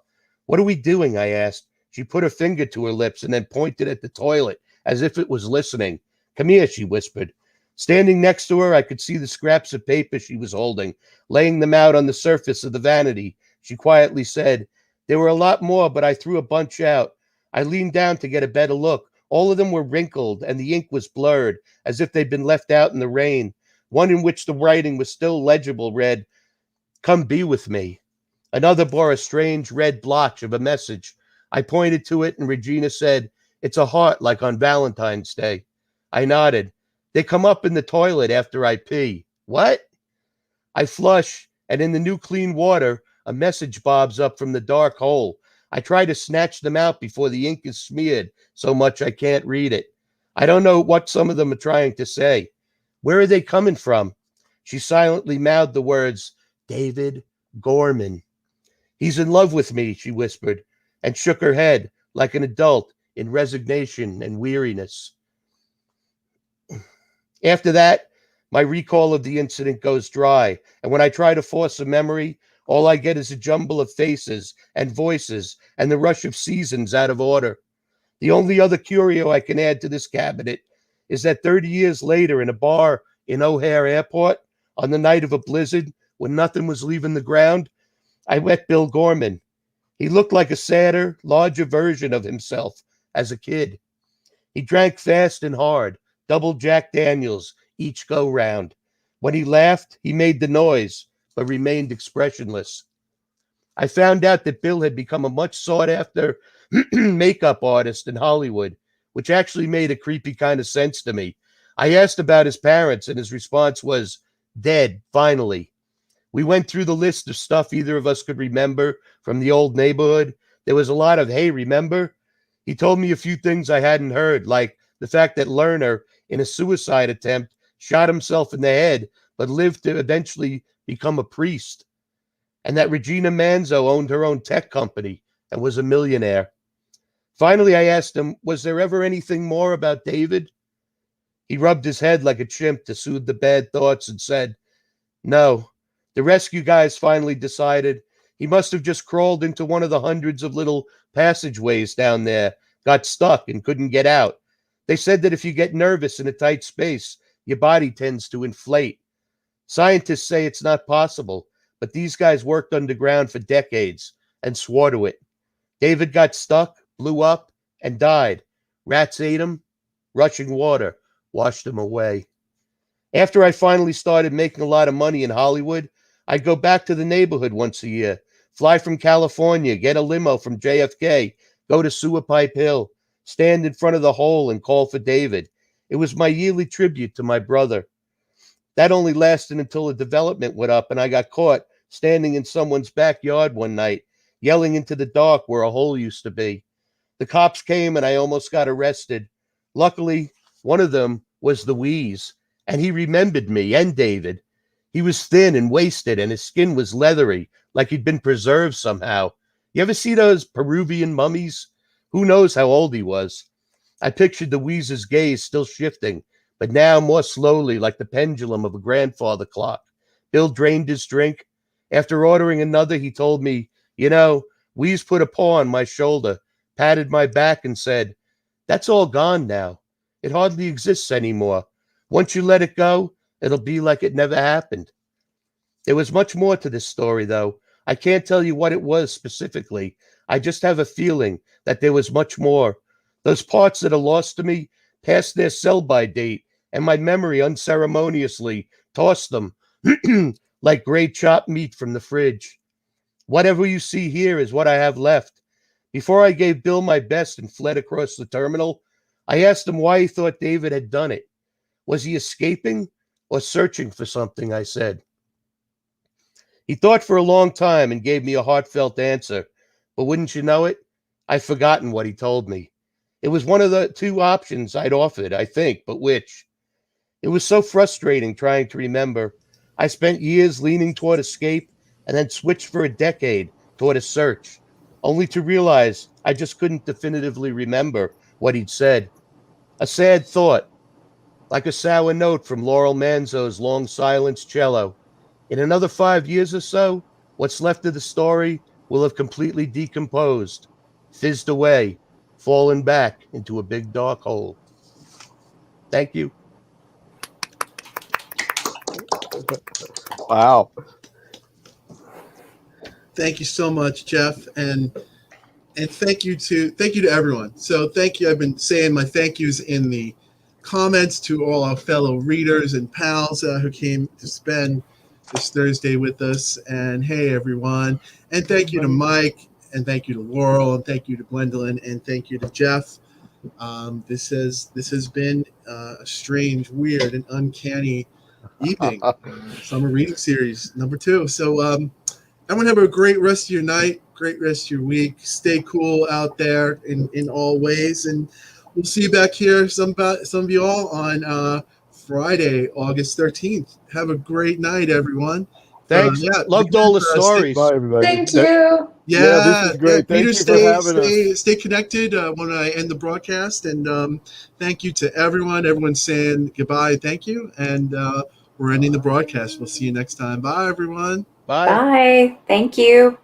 "What are we doing?" I asked. She put her finger to her lips and then pointed at the toilet as if it was listening. "Come here," she whispered. Standing next to her, I could see the scraps of paper she was holding, laying them out on the surface of the vanity. She quietly said, "There were a lot more, but I threw a bunch out." I leaned down to get a better look. All of them were wrinkled, and the ink was blurred, as if they'd been left out in the rain. One in which the writing was still legible read, "Come be with me." Another bore a strange red blotch of a message. I pointed to it, and Regina said, "It's a heart like on Valentine's Day." I nodded. "They come up in the toilet after I pee." "What?" I flush, and in the new clean water, a message bobs up from the dark hole. I try to snatch them out before the ink is smeared so much I can't read it. I don't know what some of them are trying to say. Where are they coming from? She silently mouthed the words, David Gorman. He's in love with me, she whispered, and shook her head like an adult in resignation and weariness. After that, my recall of the incident goes dry, and when I try to force a memory, all I get is a jumble of faces and voices and the rush of seasons out of order. The only other curio I can add to this cabinet is that 30 years later in a bar in O'Hare Airport, on the night of a blizzard when nothing was leaving the ground, I met Bill Gorman. He looked like a sadder, larger version of himself as a kid. He drank fast and hard, double Jack Daniels each go-round. When he laughed, he made the noise, but remained expressionless. I found out that Bill had become a much sought-after makeup artist in Hollywood, which actually made a creepy kind of sense to me. I asked about his parents, and his response was, dead, finally. We went through the list of stuff either of us could remember from the old neighborhood. There was a lot of, hey, remember? He told me a few things I hadn't heard, like the fact that Lerner, in a suicide attempt, shot himself in the head, but lived to eventually become a priest, and that Regina Manzo owned her own tech company and was a millionaire. Finally, I asked him, was there ever anything more about David? He rubbed his head like a chimp to soothe the bad thoughts and said, no. The rescue guys finally decided he must have just crawled into one of the hundreds of little passageways down there, got stuck and couldn't get out. They said that if you get nervous in a tight space, your body tends to inflate. Scientists say it's not possible, but these guys worked underground for decades and swore to it. David got stuck, blew up, and died. Rats ate him. Rushing water washed him away. After I finally started making a lot of money in Hollywood, I'd go back to the neighborhood once a year, fly from California, get a limo from JFK, go to Sewer Pipe Hill, stand in front of the hole and call for David. It was my yearly tribute to my brother. That only lasted until the development went up and I got caught standing in someone's backyard one night, yelling into the dark where a hole used to be. The cops came and I almost got arrested. Luckily, one of them was the Wheeze, and he remembered me and David. He was thin and wasted, and his skin was leathery, like he'd been preserved somehow. You ever see those Peruvian mummies? Who knows how old he was? I pictured the Wheeze's gaze still shifting, but now more slowly, like the pendulum of a grandfather clock. Bill drained his drink. After ordering another, he told me, you know, Wheeze put a paw on my shoulder, patted my back, and said, that's all gone now. It hardly exists anymore. Once you let it go, it'll be like it never happened. There was much more to this story, though. I can't tell you what it was specifically. I just have a feeling that there was much more. Those parts that are lost to me passed their sell-by date, and my memory unceremoniously tossed them like gray chopped meat from the fridge. Whatever you see here is what I have left. Before I gave Bill my best and fled across the terminal, I asked him why he thought David had done it. Was he escaping or searching for something, I said. He thought for a long time and gave me a heartfelt answer. But wouldn't you know it? I've forgotten what he told me. It was one of the two options I'd offered, I think, but which? It was so frustrating trying to remember. I spent years leaning toward escape and then switched for a decade toward a search, only to realize I just couldn't definitively remember what he'd said. A sad thought, like a sour note from Laurel Manzo's long silence cello. In another 5 years or so, what's left of the story will have completely decomposed, fizzed away, fallen back into a big dark hole. Thank you. Wow. Thank you so much, Jeff, and thank you to everyone. So thank you. I've been saying my thank yous in the comments to all our fellow readers and pals who came to spend this Thursday with us. And hey, everyone. And thank you to Mike, and thank you to Laurel, and thank you to Gwendolyn, and thank you to Jeff. This has been a strange, weird, and uncanny evening. Summer reading series number 2. So everyone have a great rest of your night, great rest of your week. Stay cool out there in all ways, and we'll see you back here, some of you all, on Friday, August 13th. Have a great night, everyone. Thanks. Yeah, Loved all the stay- stories. Bye, everybody. Thank you. Yeah, this is great. Thank Peter, you for having us. stay connected when I end the broadcast, and thank you to everyone. Everyone's saying goodbye, thank you, and we're ending the broadcast. We'll see you next time. Bye, everyone. Bye. Bye. Thank you.